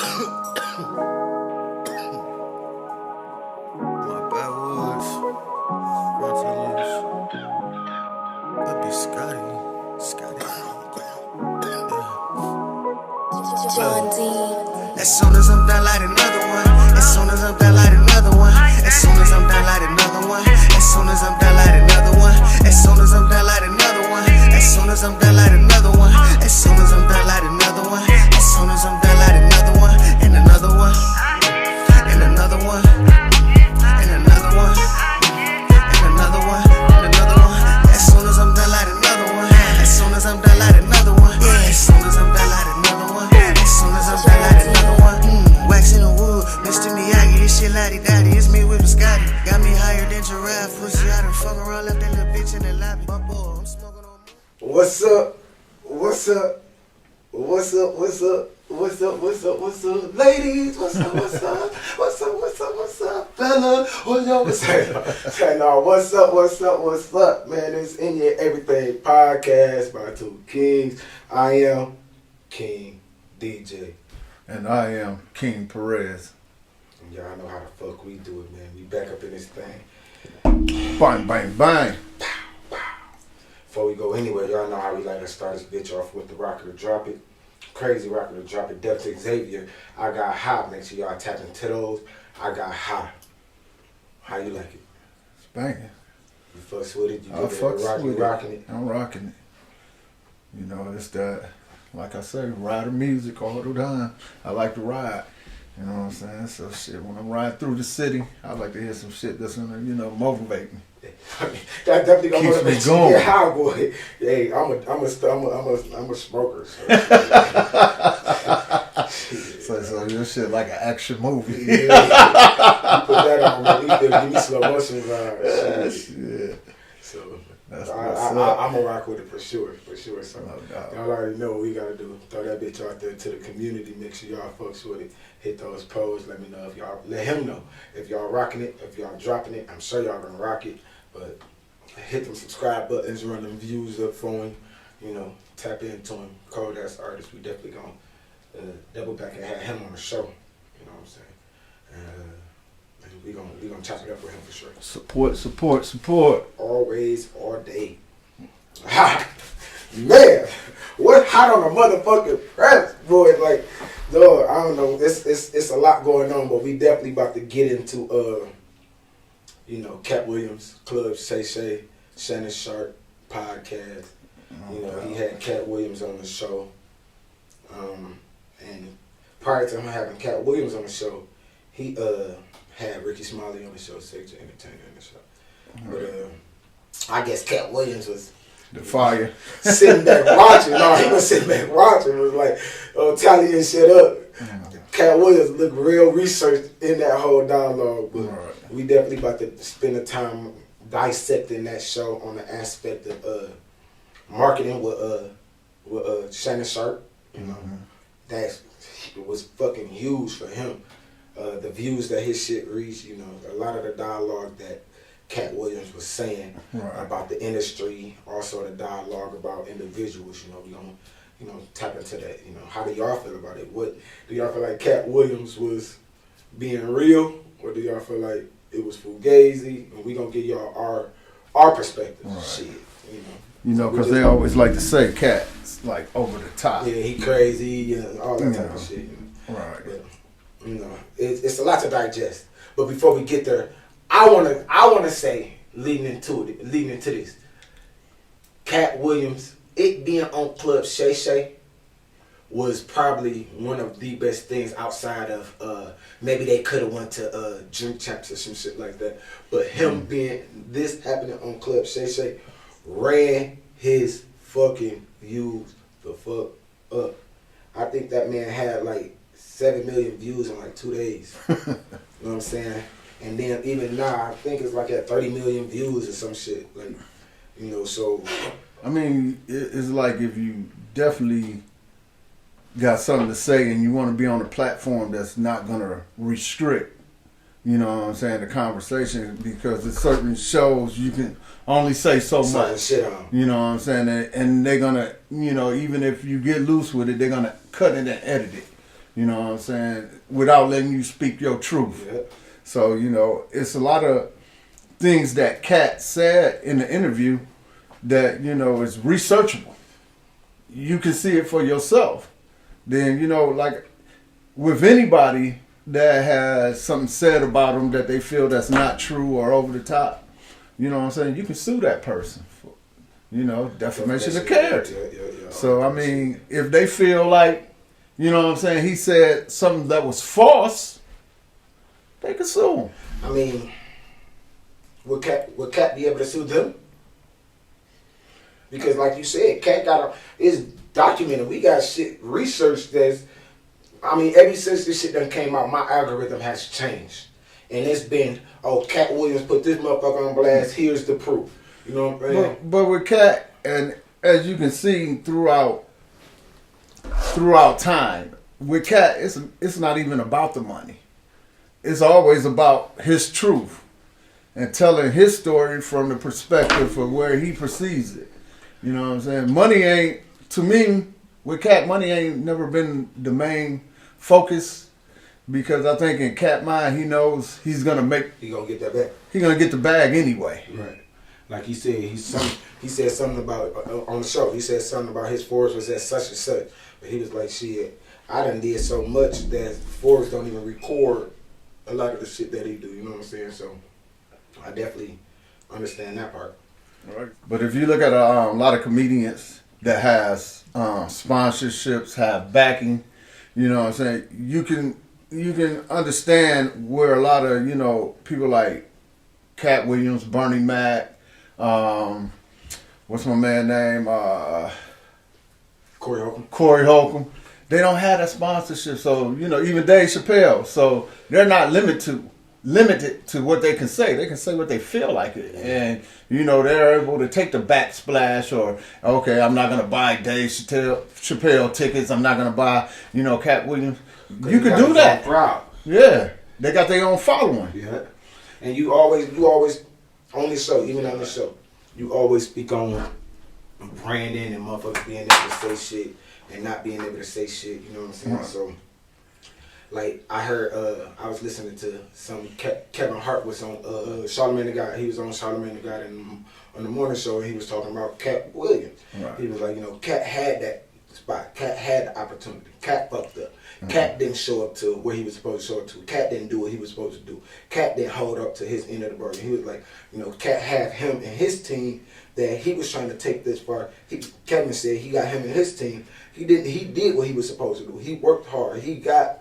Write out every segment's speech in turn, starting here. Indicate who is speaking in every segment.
Speaker 1: My backwoods, frontalies, could be Scotty.
Speaker 2: John D.
Speaker 1: As soon as I'm done, light another one. As soon as I'm done, light another one. As soon as I'm done, light another one. As soon as I'm done, light another one. As soon as I'm done, light another one. As soon as I'm done, light another one. As soon as I'm done, light another one. As soon as I'm done, light another one. And another one. And another one. And another one. And another one. And another one. As soon as I'm done, light another one. As soon as I'm done, light another one. As soon as I'm done, light another one. As soon as I'm done, light another one. Wax in the wood, Mr. Miyagi, this shit lottie-dottie. It's me with Scotty. Got me higher than giraffe. Pussy, I done fuck around, left that little bitch in the lobby. My boy, I'm smoking on me.
Speaker 3: What's up? What's up? What's up? What's up? What's up? What's up? What's up? Ladies, what's up? What's up? What's up? What's up? What's up? Fella, what's up? Say no, what's up? What's up? What's up? Man, it's In Your Everything podcast by two kings. I am King DJ.
Speaker 4: And I am King Perez.
Speaker 3: And y'all know how the fuck we do it, man. We back up in this thing.
Speaker 4: Bang, bang, bang.
Speaker 3: Before we go anywhere, y'all know how we like to start this bitch off with the rocker to drop it. Crazy rocker to drop it. Delta Xavier. I got hot. Make sure y'all tap into those. I got hot. How you like it?
Speaker 4: It's banging.
Speaker 3: You fucks with it? You
Speaker 4: I
Speaker 3: get
Speaker 4: fucks
Speaker 3: that
Speaker 4: with
Speaker 3: rocking it?
Speaker 4: I'm rocking it. You know, it's that, like I say, rider music all the time. I like to ride. You know what I'm saying? So shit, when I'm riding through the city, I like to hear some shit that's gonna, motivate me.
Speaker 3: That definitely gonna
Speaker 4: Keeps me
Speaker 3: motivate you.
Speaker 4: going.
Speaker 3: Yeah, high boy. Hey, I'm a smoker.
Speaker 4: So your shit like an action movie.
Speaker 3: Yeah, you put that on, man. Give me slow motion vibes.
Speaker 4: Yeah.
Speaker 3: So
Speaker 4: That's
Speaker 3: I'm gonna rock with it for sure. So
Speaker 4: No doubt.
Speaker 3: y'all already know what we gotta do. Throw that bitch out there to the community. Make sure y'all fucks with it. Hit those posts. Let me know if y'all. Let him know if y'all rocking it. If y'all dropping it. I'm sure y'all gonna rock it. But hit them subscribe buttons. Run them views up for him. Tap into him. Cold ass artist. We definitely gonna double back and have him on the show. You know what I'm saying? And we gonna chop it up with him for sure.
Speaker 4: Support.
Speaker 3: Always, all day. Man, what hot on a motherfucking press, boy? Like, dog, I don't know. It's a lot going on, but we definitely about to get into Katt Williams, Club Shay, Shannon Sharpe podcast. He had Katt Williams on the show. And prior to him having Katt Williams on the show, he had Ricky Smiley on the show, Sage Entertainer on the show. But I guess Katt Williams was
Speaker 4: The fire.
Speaker 3: sitting back watching. No, he was sitting back watching. It was like, tallying shit up. Katt Williams looked real researched in that whole dialogue. But we definitely about to spend the time dissecting that show on the aspect of marketing with Shannon Sharpe. That was fucking huge for him. The views that his shit reached, a lot of the dialogue that Katt Williams was saying about the industry, also the dialogue about individuals, we gonna, tap into that. How do y'all feel about it? What do y'all feel like Katt Williams was being real, or do y'all feel like it was fugazi? And we gonna give y'all our perspective. Shit,
Speaker 4: Because they always like to say Katt's like over the top.
Speaker 3: Yeah, he crazy, all that type of shit.
Speaker 4: Right.
Speaker 3: But, it's a lot to digest. But before we get there, I wanna say, leading into this, Katt Williams, it being on Club Shay was probably one of the best things outside of maybe they could have went to Drink Champs or some shit like that. But him being this happening on Club Shay ran his fucking views the fuck up. I think that man had like 7 million views in like 2 days. You know what I'm saying? And then even now, I think it's like at 30 million views or some shit. Like, so.
Speaker 4: I mean, it's like if you definitely got something to say and you want to be on a platform that's not going to restrict, the conversation, because there's certain shows you can only say so much.
Speaker 3: Shit on.
Speaker 4: You know what I'm saying? And they're going to, even if you get loose with it, they're going to cut it and edit it. You know what I'm saying? Without letting you speak your truth.
Speaker 3: Yeah.
Speaker 4: So, it's a lot of things that Katt said in the interview that, is researchable. You can see it for yourself. Then, like with anybody that has something said about them that they feel that's not true or over the top, you know what I'm saying? You can sue that person for, defamation of character.
Speaker 3: Yeah.
Speaker 4: So, I mean, if they feel like, you know what I'm saying, he said something that was false, they can sue him.
Speaker 3: I mean, would Katt be able to sue them? Because like you said, Katt it's documented. We got shit researched that's, I mean, ever since this shit done came out, my algorithm has changed. And it's been, Katt Williams put this motherfucker on blast, here's the proof. You know what I'm saying?
Speaker 4: But with Katt, and as you can see throughout time, with Katt, it's not even about the money. It's always about his truth and telling his story from the perspective of where he perceives it. You know what I'm saying? Money ain't, to me, with Katt, money ain't never been the main focus, because I think in Katt mind, he knows he's gonna
Speaker 3: get that back.
Speaker 4: He's gonna get the bag anyway.
Speaker 3: Right. Like he said, he said something about on the show. He said something about his Forbes was at such and such, but he was like, "Shit, I done did so much that Forbes don't even record a lot of the shit that he do." You know what I'm saying? So I definitely understand that part.
Speaker 4: Right. But if you look at a lot of comedians that has sponsorships, have backing, you know what I'm saying, you can understand where a lot of people like Katt Williams, Bernie Mac, what's my man name? Corey Holcomb. They don't have that sponsorship. So, even Dave Chappelle. So they're not limited to what they can say. They can say what they feel like it. And, they're able to take the backsplash, or, okay, I'm not going to buy Dave Chappelle tickets. I'm not going to buy, Katt Williams. You could do that. Yeah. They got their own following.
Speaker 3: Yeah. And you always on the show, even on the show, you always speak on branding and motherfuckers being able to say shit and not being able to say shit. You know what I'm saying? Right. So, like, I heard, I was listening to some Kevin Hart was on Charlamagne the God. He was on Charlamagne the God on the morning show, and he was talking about Katt Williams. Right. He was like, Katt had that spot. Katt had the opportunity. Katt fucked up. Katt didn't show up to where he was supposed to show up to. Katt didn't do what he was supposed to do. Katt didn't hold up to his end of the bargain. He was like, Katt had him and his team that he was trying to take this far. Kevin said he got him and his team. He did what he was supposed to do. He worked hard. He got,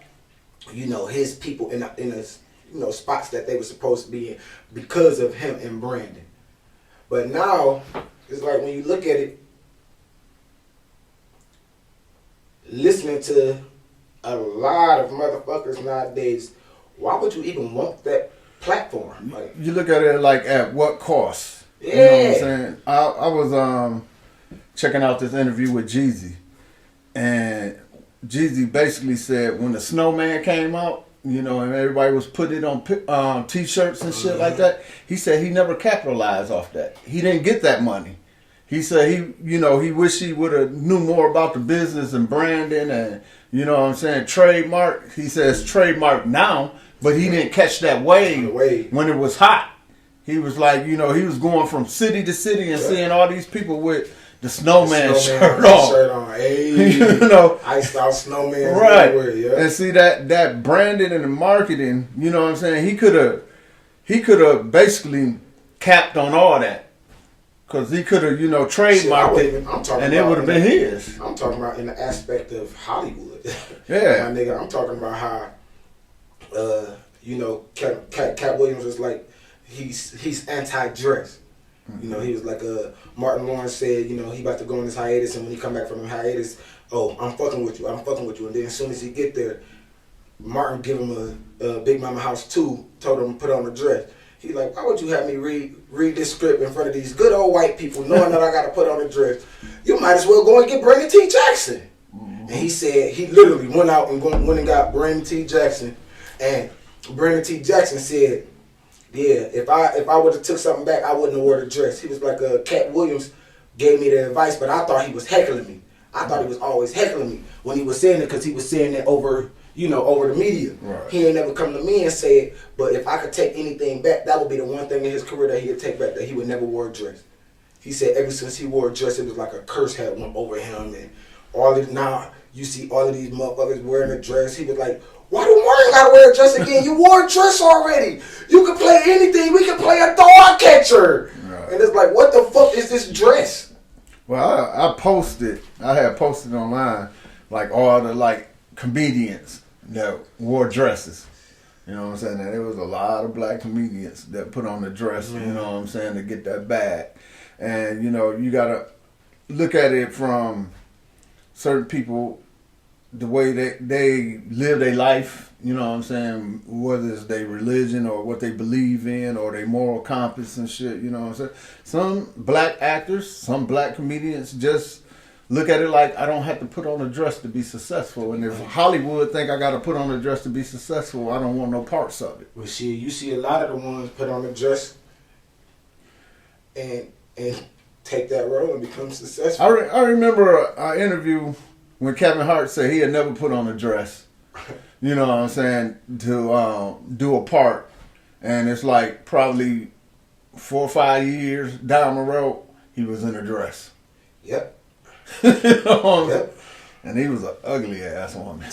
Speaker 3: his people in the spots that they were supposed to be in because of him and Brandon. But now, it's like when you look at it, listening to a lot of motherfuckers nowadays, why would you even want that platform? Like,
Speaker 4: you look at it like at what cost?
Speaker 3: Yeah.
Speaker 4: You know what I'm saying? I was checking out this interview with Jeezy, and Jeezy basically said when the Snowman came out, and everybody was putting it on t-shirts and shit like that, he said he never capitalized off that. He didn't get that money. He said he wished he would have knew more about the business and branding and, trademark. He says trademark now, but he didn't catch that wave when it was hot. He was like, he was going from city to city and seeing all these people with the snowman shirt on.
Speaker 3: Hey, iced out snowman.
Speaker 4: Right.
Speaker 3: Everywhere, yeah.
Speaker 4: And see that branding and the marketing, he could have basically capped on all that. Because he could have, trademarked it, and it would have been his.
Speaker 3: I'm talking about in the aspect of Hollywood.
Speaker 4: Yeah.
Speaker 3: My nigga, I'm talking about how, Katt Williams was like, he's anti-dress. Mm-hmm. He was like, Martin Lawrence said, he about to go on this hiatus, and when he come back from the hiatus, I'm fucking with you. And then as soon as he get there, Martin give him a Big Mama House 2, told him to put on a dress. He like, why would you have me read this script in front of these good old white people knowing that I got to put on a dress? You might as well go and get Brandon T. Jackson. Mm-hmm. And he said he literally went out and went and got Brandon T. Jackson. And Brandon T. Jackson said, yeah, if I would have took something back, I wouldn't have worn a dress. He was like, Katt Williams gave me the advice, but I thought he was heckling me. I thought he was always heckling me when he was saying it, because he was saying it over, over the media.
Speaker 4: Right.
Speaker 3: He ain't never come to me and said, but if I could take anything back, that would be the one thing in his career that he would take back, that he would never wear a dress. He said ever since he wore a dress, it was like a curse had went over him, and now you see all of these motherfuckers wearing a dress. He was like, why do Warren gotta wear a dress again? You wore a dress already. You can play anything. We can play a dog catcher. Right. And it's like, what the fuck is this dress?
Speaker 4: Well, I had posted online like all the like comedians that wore dresses. You know what I'm saying? And there was a lot of black comedians that put on the dress, you know what I'm saying, to get that bag. And, you got to look at it from certain people, the way they live their life, you know what I'm saying, whether it's their religion or what they believe in or their moral compass and shit, you know what I'm saying. Some black actors, some black comedians just look at it like, I don't have to put on a dress to be successful. And if Hollywood think I got to put on a dress to be successful, I don't want no parts of it.
Speaker 3: Well, you see a lot of the ones put on a dress and take that role and become successful.
Speaker 4: I remember an interview when Kevin Hart said he had never put on a dress, you know what I'm saying, to do a part. And it's like probably 4 or 5 years down the road, he was in a dress.
Speaker 3: Yep.
Speaker 4: Yep. And he was an ugly ass woman.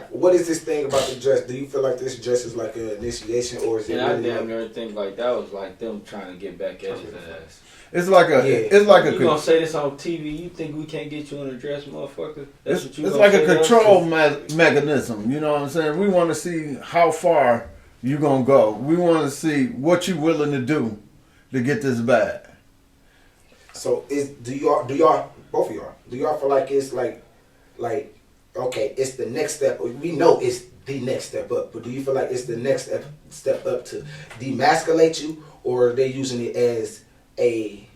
Speaker 2: What is this thing about the dress? Do you feel like this dress is like an initiation, or is it?
Speaker 5: I damn near think like that was like them trying to get back at his ass.
Speaker 4: It's like a.
Speaker 5: You gonna say this on TV? You think we can't get you in a dress, motherfucker? That's what you.
Speaker 4: It's like a control mechanism. You know what I'm saying? We want to see how far you gonna go. We want to see what you willing to do to get this bag.
Speaker 3: So do y'all both of y'all feel like it's like okay, it's the next step? We know it's the next step up, but do you feel like it's the next step up to demasculate you, or are they using it as a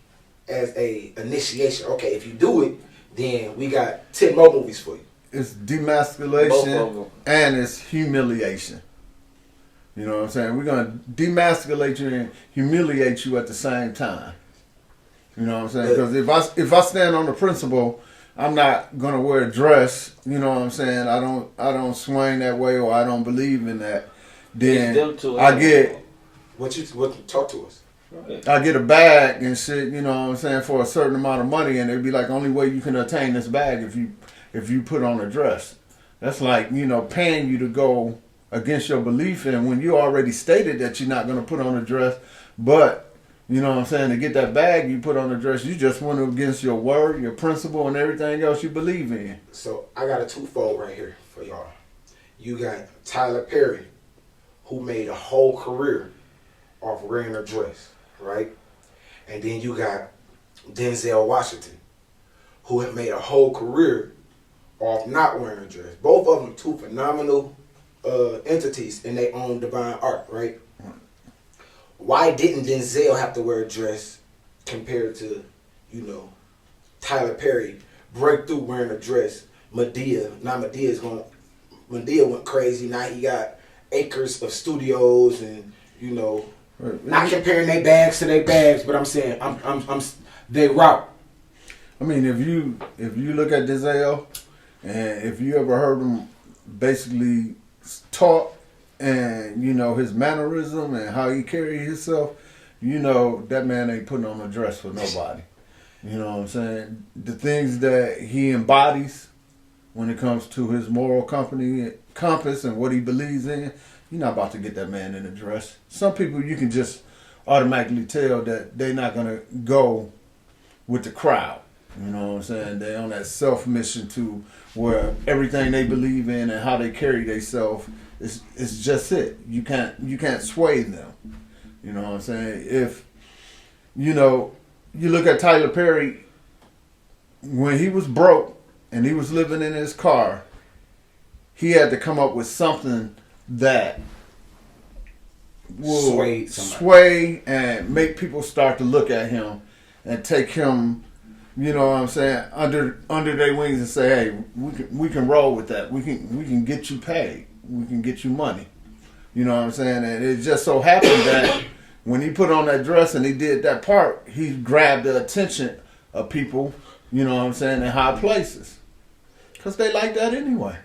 Speaker 3: initiation? Okay, if you do it, then we got 10 more movies for you.
Speaker 4: It's demasculation and it's humiliation. You know what I'm saying? We're gonna demasculate you and humiliate you at the same time. You know what I'm saying? Because if I stand on the principle, I'm not gonna wear a dress. You know what I'm saying? I don't swing that way, or I don't believe in that. Then I get
Speaker 3: what you talk to us.
Speaker 4: I get a bag and shit. You know what I'm saying, for a certain amount of money, and it'd be like, only way you can attain this bag if you put on a dress. That's like, paying you to go against your belief, and when you already stated that you're not gonna put on a dress, but you know what I'm saying, to get that bag, you put on a dress. You just went against your word, your principle, and everything else you believe in.
Speaker 3: So I got a twofold right here for y'all. You got Tyler Perry, who made a whole career off wearing a dress, right? And then you got Denzel Washington, who had made a whole career off not wearing a dress. Both of them two phenomenal entities in their own divine art, right? Why didn't Denzel have to wear a dress compared to, Tyler Perry break through wearing a dress? Medea went crazy. Now he got acres of studios and, not comparing their bags to their bags, but I'm saying I'm they route.
Speaker 4: I mean, if you look at Denzel, and if you ever heard him basically talk, and his mannerism and how he carry himself, that man ain't putting on a dress for nobody. You know what I'm saying? The things that he embodies when it comes to his moral compass and what he believes in, you're not about to get that man in a dress. Some people you can just automatically tell that they're not gonna go with the crowd. You know what I'm saying? They're on that self-mission to where everything they believe in and how they carry themselves, it's just it. You can't sway them. You know what I'm saying? If you look at Tyler Perry, when he was broke and he was living in his car, he had to come up with something that will sway and make people start to look at him and take him, you know what I'm saying, under their wings and say, hey, we can roll with that. We can get you paid. We can get you money. You know what I'm saying? And it just so happened that when he put on that dress and he did that part, he grabbed the attention of people, you know what I'm saying, in high places. Because they like that anyway.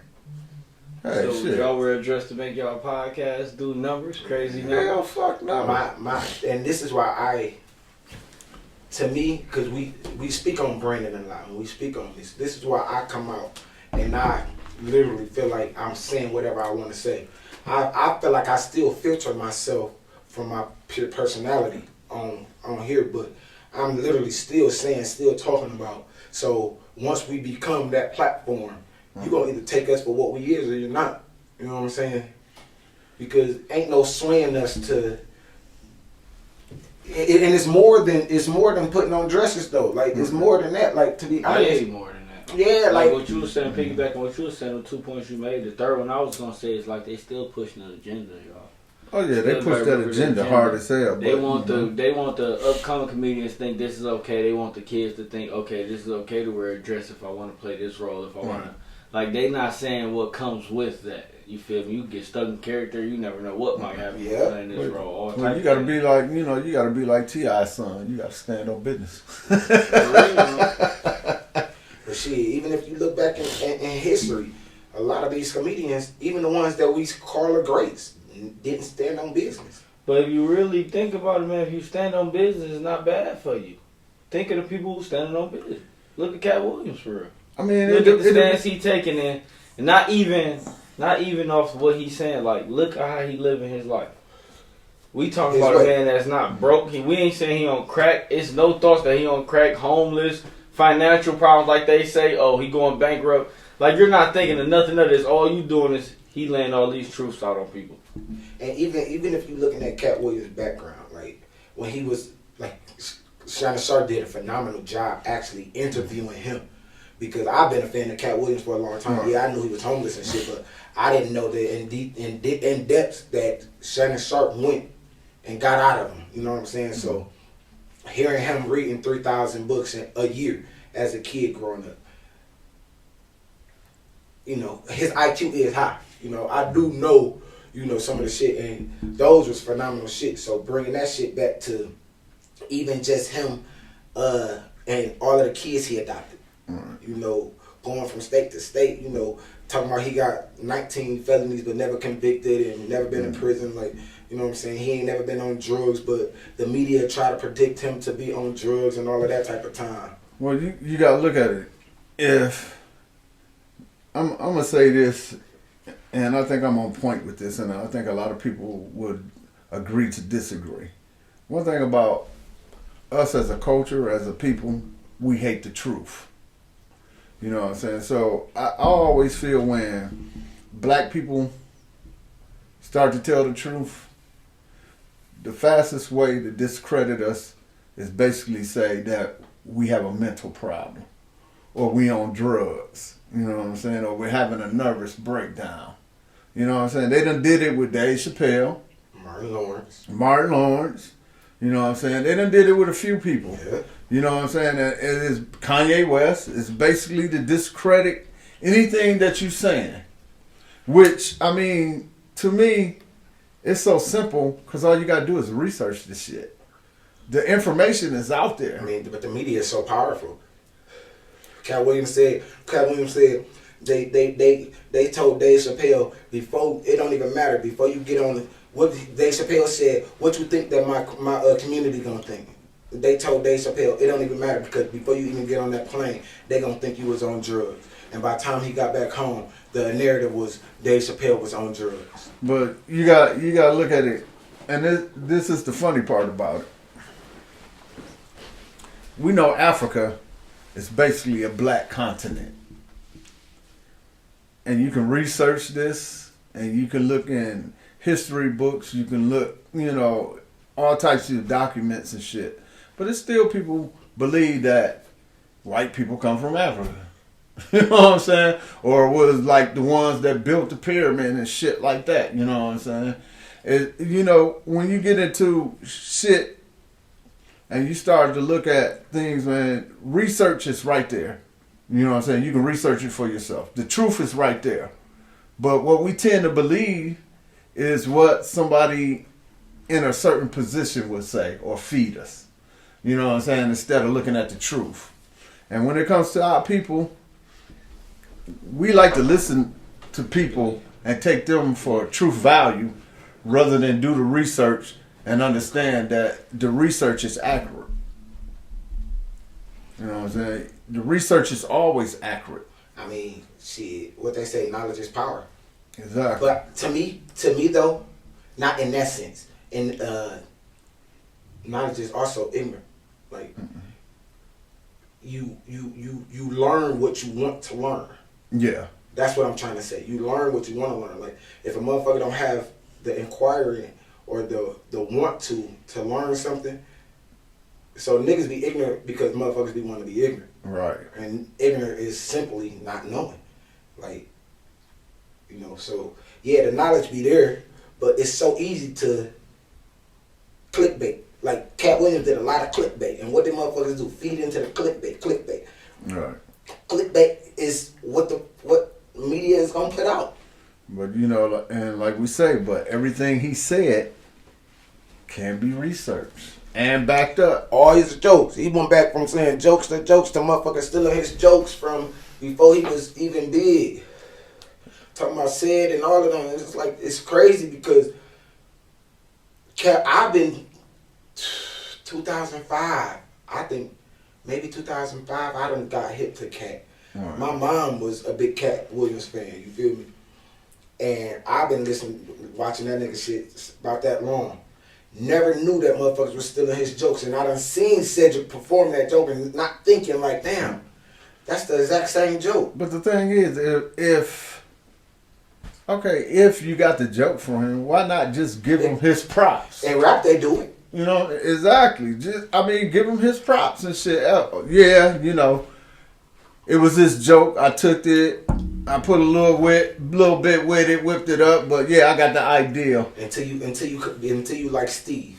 Speaker 4: Hey,
Speaker 5: So
Speaker 4: shit.
Speaker 5: y'all wear a dress to make y'all podcast do numbers, crazy numbers?
Speaker 4: Hell, fuck no.
Speaker 3: And this is why to me, because we speak on branding a lot, and we speak on this. This is why I come out and I literally feel like I'm saying whatever I want to say. I feel like I still filter myself from my pure personality on here, but I'm literally still talking about. So once we become that platform, you're going to either take us for what we is or you're not. You know what I'm saying? Because ain't no swaying us to... And it's more than putting on dresses though. Like it's more than that. Like to be honest,
Speaker 5: Way more than that.
Speaker 3: Yeah,
Speaker 5: like what you were saying, piggybacking on what you were saying, the 2 points you made. The third one I was gonna say is like they still pushing an agenda, y'all.
Speaker 4: Oh yeah, they push that agenda hard as hell.
Speaker 5: They want the upcoming comedians think this is okay. They want the kids to think, okay, this is okay to wear a dress if I want to play this role. If I want to, like they not saying what comes with that. You feel me? You get stuck in character. You never know what might happen playing this role.
Speaker 4: Well, you gotta be like, you gotta be like T.I.'s son. You gotta stand on business.
Speaker 3: But shit, even if you look back in history, a lot of these comedians, even the ones that we call the greats, didn't stand on business.
Speaker 5: But if you really think about it, man, if you stand on business, it's not bad for you. Think of the people who standing on business. Look at Katt Williams for real.
Speaker 4: I mean,
Speaker 5: look at the stance he taking in, and not even off what he's saying. Like, look at how he living his life. We talking about a man that's not broke. We ain't saying he on crack. It's no thoughts that he on crack, homeless, financial problems like they say. Oh, he going bankrupt. Like you're not thinking of nothing of this. All you doing is he laying all these truths out on people.
Speaker 3: And even if you looking at Katt Williams' background, like when he was like Shannon Sharpe did a phenomenal job actually interviewing him. Because I've been a fan of Katt Williams for a long time. Yeah, I knew he was homeless and shit, but I didn't know that in depth that Shannon Sharpe went and got out of him. You know what I'm saying? So hearing him reading 3,000 books in a year as a kid growing up, his IQ is high. I do know, some of the shit, and those was phenomenal shit. So bringing that shit back to even just him and all of the kids he adopted. Going from state to state, talking about he got 19 felonies but never convicted and never been in prison. Like, you know what I'm saying? He ain't never been on drugs, but the media try to predict him to be on drugs and all of that type of time.
Speaker 4: Well, you got to look at it. If I'm going to say this, and I think I'm on point with this, and I think a lot of people would agree to disagree. One thing about us as a culture, as a people, we hate the truth. You know what I'm saying? So I always feel when black people start to tell the truth, the fastest way to discredit us is basically say that we have a mental problem or we on drugs. You know what I'm saying? Or we're having a nervous breakdown. You know what I'm saying? They done did it with Dave Chappelle.
Speaker 3: Martin
Speaker 4: Lawrence. You know what I'm saying? They done did it with a few people.
Speaker 3: Yeah.
Speaker 4: You know what I'm saying? It is Kanye West. It's basically to discredit anything that you're saying. Which, I mean, to me, it's so simple because all you got to do is research this shit. The information is out there.
Speaker 3: I mean, but the media is so powerful. Katt Williams said they told Dave Chappelle before, it don't even matter, before you get on, what Dave Chappelle said, what you think that my community gonna think? They told Dave Chappelle, it don't even matter because before you even get on that plane, they gonna think you was on drugs. And by the time he got back home, the narrative was Dave Chappelle was on drugs.
Speaker 4: But you got to look at it, and this is the funny part about it. We know Africa is basically a black continent. And you can research this, and you can look in history books, you can look, all types of documents and shit. But it's still people believe that white people come from Africa. You know what I'm saying? Or was like the ones that built the pyramid and shit like that. You know what I'm saying? When you get into shit and you start to look at things, man, research is right there. You know what I'm saying? You can research it for yourself. The truth is right there. But what we tend to believe is what somebody in a certain position would say or feed us. You know what I'm saying? Instead of looking at the truth. And when it comes to our people, we like to listen to people and take them for truth value rather than do the research and understand that the research is accurate. You know what I'm saying? The research is always accurate.
Speaker 3: I mean, shit, what they say, knowledge is power.
Speaker 4: Exactly.
Speaker 3: But to me though, not in that sense. And knowledge is also ignorant. Like you learn what you want to learn.
Speaker 4: Yeah.
Speaker 3: That's what I'm trying to say. You learn what you want to learn. Like if a motherfucker don't have the inquiry or the want to learn something, so niggas be ignorant because motherfuckers be wanting to be ignorant.
Speaker 4: Right.
Speaker 3: And ignorant is simply not knowing. Like, you know, so yeah, the knowledge be there, but it's so easy to clickbait. Like Katt Williams did a lot of clickbait, and what did motherfuckers do? Feed into the clickbait.
Speaker 4: Right.
Speaker 3: Clickbait is what media is gonna put out.
Speaker 4: But you know, and like we say, but everything he said can be researched and backed up.
Speaker 3: All his jokes. He went back from saying jokes to motherfuckers stealing his jokes from before he was even big. Talking about said and all of them. It's like, it's crazy because I've been 2005. I think maybe 2005. I done got hip to Katt.
Speaker 4: Right.
Speaker 3: My mom was a big Katt Williams fan. You feel me? And I've been watching that nigga shit about that long. Never knew that motherfuckers was stealing his jokes, and I done seen Cedric perform that joke and not thinking like, damn, that's the exact same joke.
Speaker 4: But the thing is, if you got the joke from him, why not just give him his props?
Speaker 3: In rap, they do it.
Speaker 4: You know, exactly. Give him his props and shit. Yeah, you know, it was this joke. I took it. I put a little bit with it, whipped it up. But yeah, I got the idea. Until
Speaker 3: you like Steve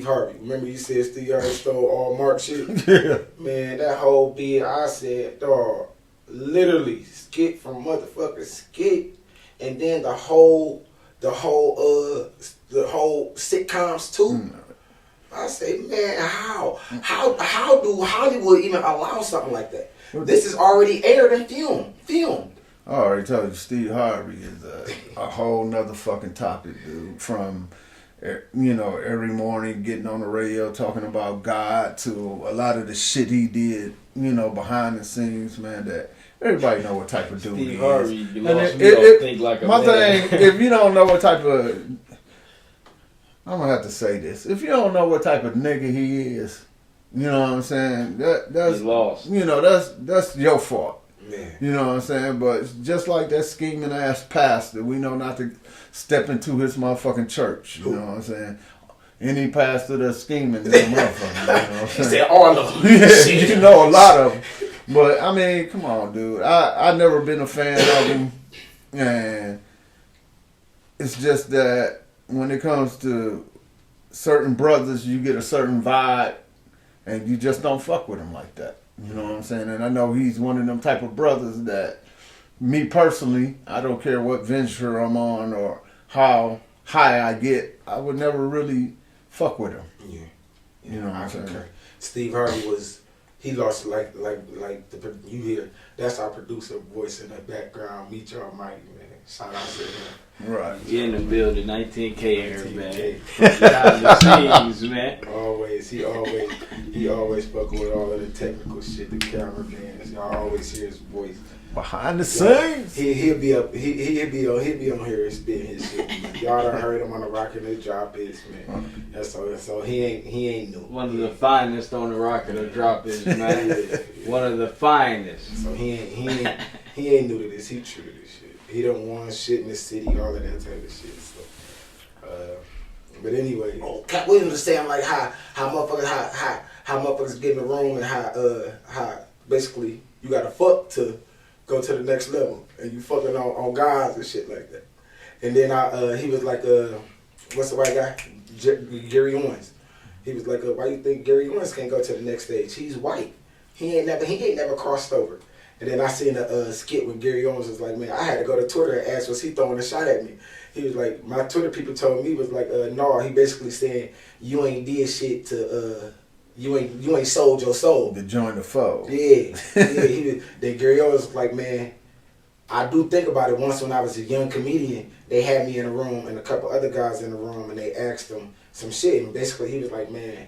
Speaker 3: Harvey. Remember you said Steve Harvey stole all Mark shit?
Speaker 4: Yeah.
Speaker 3: Man, that whole bit, I said, dog, literally skit from motherfucking skit, and then the whole sitcoms too. I say, man, how do Hollywood even allow something like that? This is already aired and filmed.
Speaker 4: I already told you, Steve Harvey is a whole nother fucking topic, dude. From, you know, every morning getting on the radio talking about God to a lot of the shit he did, you know, behind the scenes, man, that everybody know what type of dude he is.
Speaker 5: Steve Harvey, you lost me don't think like a
Speaker 4: my
Speaker 5: man.
Speaker 4: thing, if you don't know what type of, I'm gonna have to say this. If you don't know what type of nigga he is, you know what I'm saying? That's
Speaker 5: He's lost.
Speaker 4: You know, that's your fault.
Speaker 3: Man.
Speaker 4: You know what I'm saying? But it's just like that scheming ass pastor, we know not to step into his motherfucking church. You know what I'm saying? Any pastor that's scheming is a motherfucker. You know what I'm saying?
Speaker 3: He said all of them.
Speaker 4: Yeah, you know a lot of them. But I mean, come on, dude. I never been a fan of him, and it's just that when it comes to certain brothers, you get a certain vibe, and you just don't fuck with them like that. You know what I'm saying? And I know he's one of them type of brothers that, me personally, I don't care what venture I'm on or how high I get, I would never really fuck with him.
Speaker 3: Yeah.
Speaker 4: You know what I'm saying?
Speaker 3: Concur. Steve Harvey he lost like you hear, that's our producer voice in the background. Meet y'all Mighty, man. Shout out to him.
Speaker 4: Right.
Speaker 5: He in the building, 19K here, man. Behind the scenes, man.
Speaker 3: He always fucking with all of the technical shit, the cameraman. Y'all always hear his voice.
Speaker 4: Behind the scenes.
Speaker 3: He'll be on here spitting his shit. Y'all done heard him on the Rockin' the Drop Is, man. That's so he ain't new.
Speaker 5: One of the finest on the Rocket or Drop Is, man. One of the finest.
Speaker 3: So he ain't new to this. He true to this shit. He don't want shit in the city, all of that type of shit. So, but anyway, Katt Williams was saying like how motherfuckers get in the room and how basically you gotta fuck to go to the next level, and you fucking on guys and shit like that. And then he was like, what's the white guy? Gary Owens. He was like, why you think Gary Owens can't go to the next stage? He's white. He ain't never crossed over. And then I seen a skit when Gary Owens was like, man, I had to go to Twitter and ask, was he throwing a shot at me? He was like, my Twitter people told me, was like, no, he basically saying, you ain't did shit to, you ain't sold your soul.
Speaker 4: To join the fold.
Speaker 3: Yeah. Then Gary Owens was like, man, I do think about it. Once when I was a young comedian, they had me in a room and a couple other guys in the room, and they asked him some shit. And basically, he was like, "Man,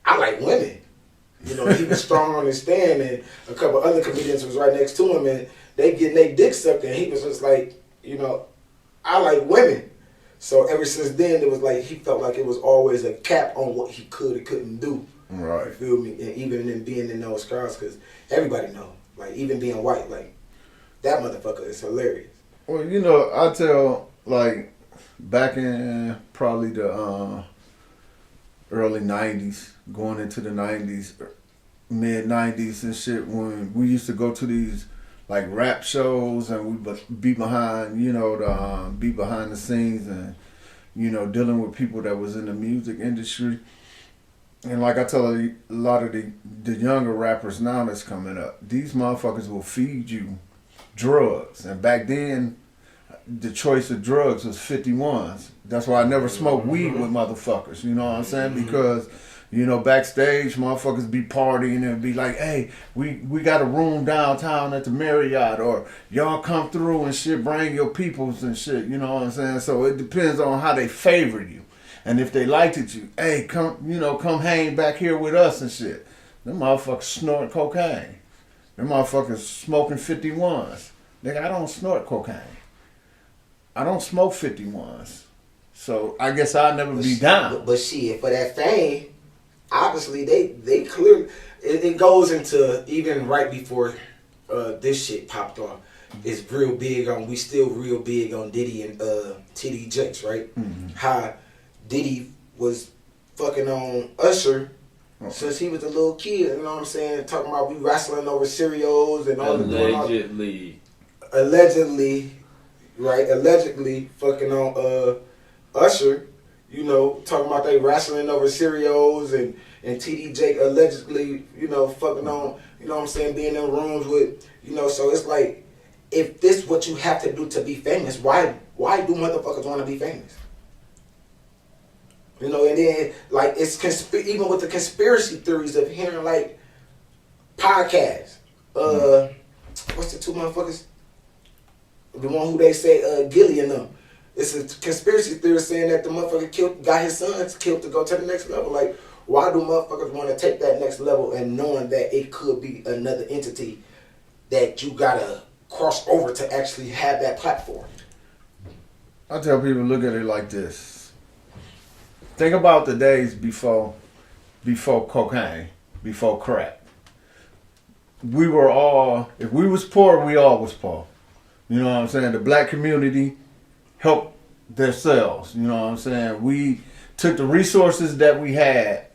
Speaker 3: I like women." You know, he was strong on his stand, and a couple other comedians was right next to him, and they getting their dick sucked, and he was just like, you know, I like women. So ever since then, it was like he felt like it was always a cap on what he could and couldn't do.
Speaker 4: Right.
Speaker 3: You feel me? And even in being in those crowds, because everybody know, like even being white, like that motherfucker is hilarious.
Speaker 4: Well, you know, I tell, like, back in probably the early 90s, going into the 90s, mid 90s and shit, when we used to go to these like rap shows and we would be behind, you know, be behind the scenes and, you know, dealing with people that was in the music industry. And like I tell a lot of the younger rappers now that's coming up, these motherfuckers will feed you drugs. And back then, the choice of drugs was 51s. That's why I never smoked weed with motherfuckers, you know what I'm saying? Because, you know, backstage, motherfuckers be partying and be like, hey, we got a room downtown at the Marriott, or y'all come through and shit, bring your peoples and shit, you know what I'm saying? So it depends on how they favor you. And if they liked it, you, hey, come hang back here with us and shit. Them motherfuckers snort cocaine. Them motherfuckers smoking 51s. Nigga, I don't snort cocaine. I don't smoke 51s. So I guess I'll never be down.
Speaker 3: But shit, for that fame, obviously they clearly, it goes into even right before this shit popped off. It's real big on, we still real big on Diddy and TD Jakes, right? Mm-hmm. How Diddy was fucking on Usher since he was a little kid, you know what I'm saying? Talking about we wrestling over cereals and all
Speaker 5: Allegedly.
Speaker 3: Right? Allegedly fucking on Usher, you know, talking about they wrestling over cereals and TD Jake allegedly, you know, fucking on, you know what I'm saying, being in rooms with, you know, so it's like, if this what you have to do to be famous, why do motherfuckers want to be famous? You know, and then, like, it's even with the conspiracy theories of hearing, like, podcasts. What's the two motherfuckers? The one who they say, Gilly and them. It's a conspiracy theory saying that the motherfucker got his sons killed to go to the next level. Like, why do motherfuckers want to take that next level and knowing that it could be another entity that you gotta cross over to actually have that platform?
Speaker 4: I tell people, look at it like this. Think about the days before cocaine, before crack. We were all, if we was poor, we all was poor. You know what I'm saying? The black community helped themselves. You know what I'm saying? We took the resources that we had,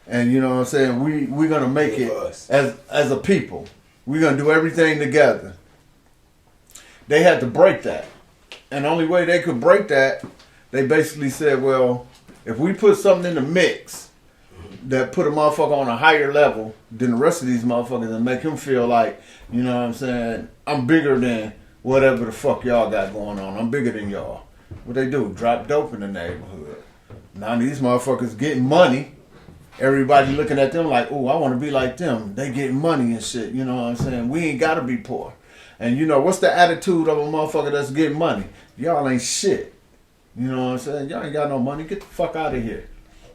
Speaker 4: and you know what I'm saying? We're gonna make it as a people. We're gonna do everything together. They had to break that. And the only way they could break that, they basically said, well, if we put something in the mix that put a motherfucker on a higher level than the rest of these motherfuckers and make him feel like, you know what I'm saying, I'm bigger than whatever the fuck y'all got going on. I'm bigger than y'all. What they do? Drop dope in the neighborhood. Now these motherfuckers getting money. Everybody looking at them like, oh, I want to be like them. They getting money and shit. You know what I'm saying? We ain't got to be poor. And you know, what's the attitude of a motherfucker that's getting money? Y'all ain't shit. You know what I'm saying? Y'all ain't got no money. Get the fuck out of here.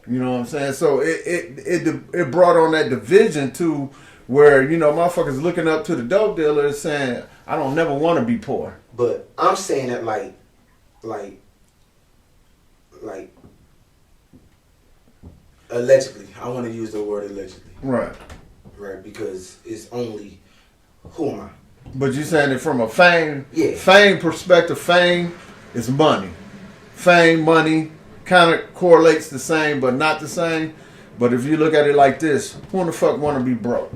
Speaker 4: You know what I'm saying? So it brought on that division too, where, you know, motherfuckers looking up to the dope dealers saying, I don't never want to be poor.
Speaker 3: But I'm saying that like allegedly. I want to use the word allegedly.
Speaker 4: Right.
Speaker 3: Right, because it's only, who am I?
Speaker 4: But you're saying it from a fame perspective. Fame is money. Fame, money, kind of correlates the same, but not the same. But if you look at it like this, who in the fuck want to be broke?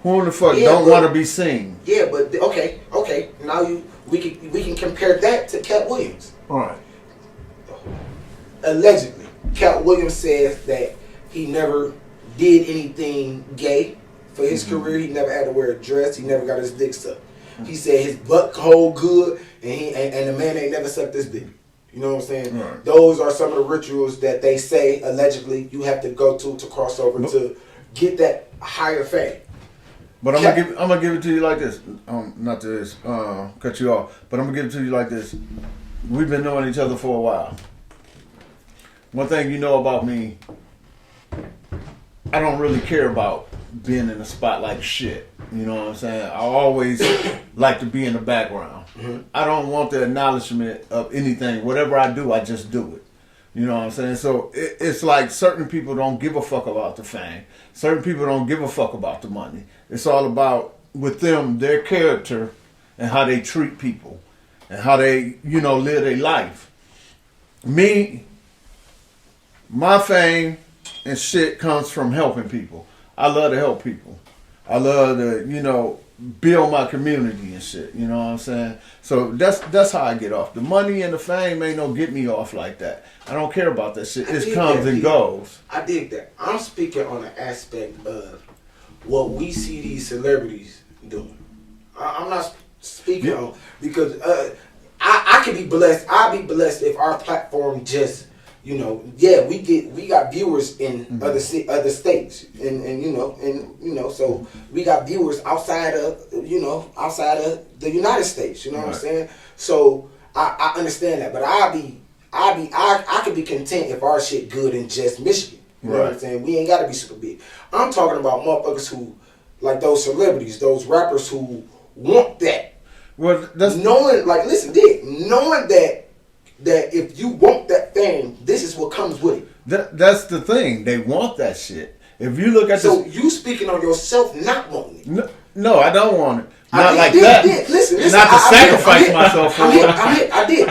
Speaker 4: Who in the fuck don't want to be seen?
Speaker 3: Yeah, but okay. Now we can compare that to Katt Williams.
Speaker 4: All right.
Speaker 3: Allegedly, Katt Williams says that he never did anything gay for his career. He never had to wear a dress. He never got his dick sucked. He said his butt hold good, and the man ain't never sucked his dick. You know what I'm saying? Right. Those are some of the rituals that they say, allegedly, you have to go to cross over to get that higher fame.
Speaker 4: But I'm gonna give it to you like this. Not to cut you off, but I'm gonna give it to you like this. We've been knowing each other for a while. One thing you know about me, I don't really care about being in the spotlight shit. You know what I'm saying? I always like to be in the background. Mm-hmm. I don't want the acknowledgement of anything. Whatever I do, I just do it. You know what I'm saying? So it's like certain people don't give a fuck about the fame. Certain people don't give a fuck about the money. It's all about, with them, their character and how they treat people and how they, live their life. Me, my fame and shit comes from helping people. I love to help people. I love to, build my community and shit. You know what I'm saying? So that's how I get off. The money and the fame ain't no get me off like that. I don't care about that shit. It comes and goes.
Speaker 3: I dig that. I'm speaking on the aspect of what we see these celebrities doing. I'm not speaking on, because I could be blessed. I'll be blessed if our platform just, we got viewers in other states, and so we got viewers outside of the United States. You know what I'm saying? So I understand that, but I could be content if our shit good in just Michigan. You know what I'm saying? We ain't got to be super big. I'm talking about motherfuckers who, like those celebrities, those rappers who want that.
Speaker 4: Well, that's
Speaker 3: knowing that if you want that thing, this is what comes with it.
Speaker 4: That's the thing. They want that shit. If you look at
Speaker 3: you speaking on yourself not wanting it.
Speaker 4: No, I don't want it. Not like that.
Speaker 3: Listen,
Speaker 4: not to sacrifice myself for it.
Speaker 3: I did.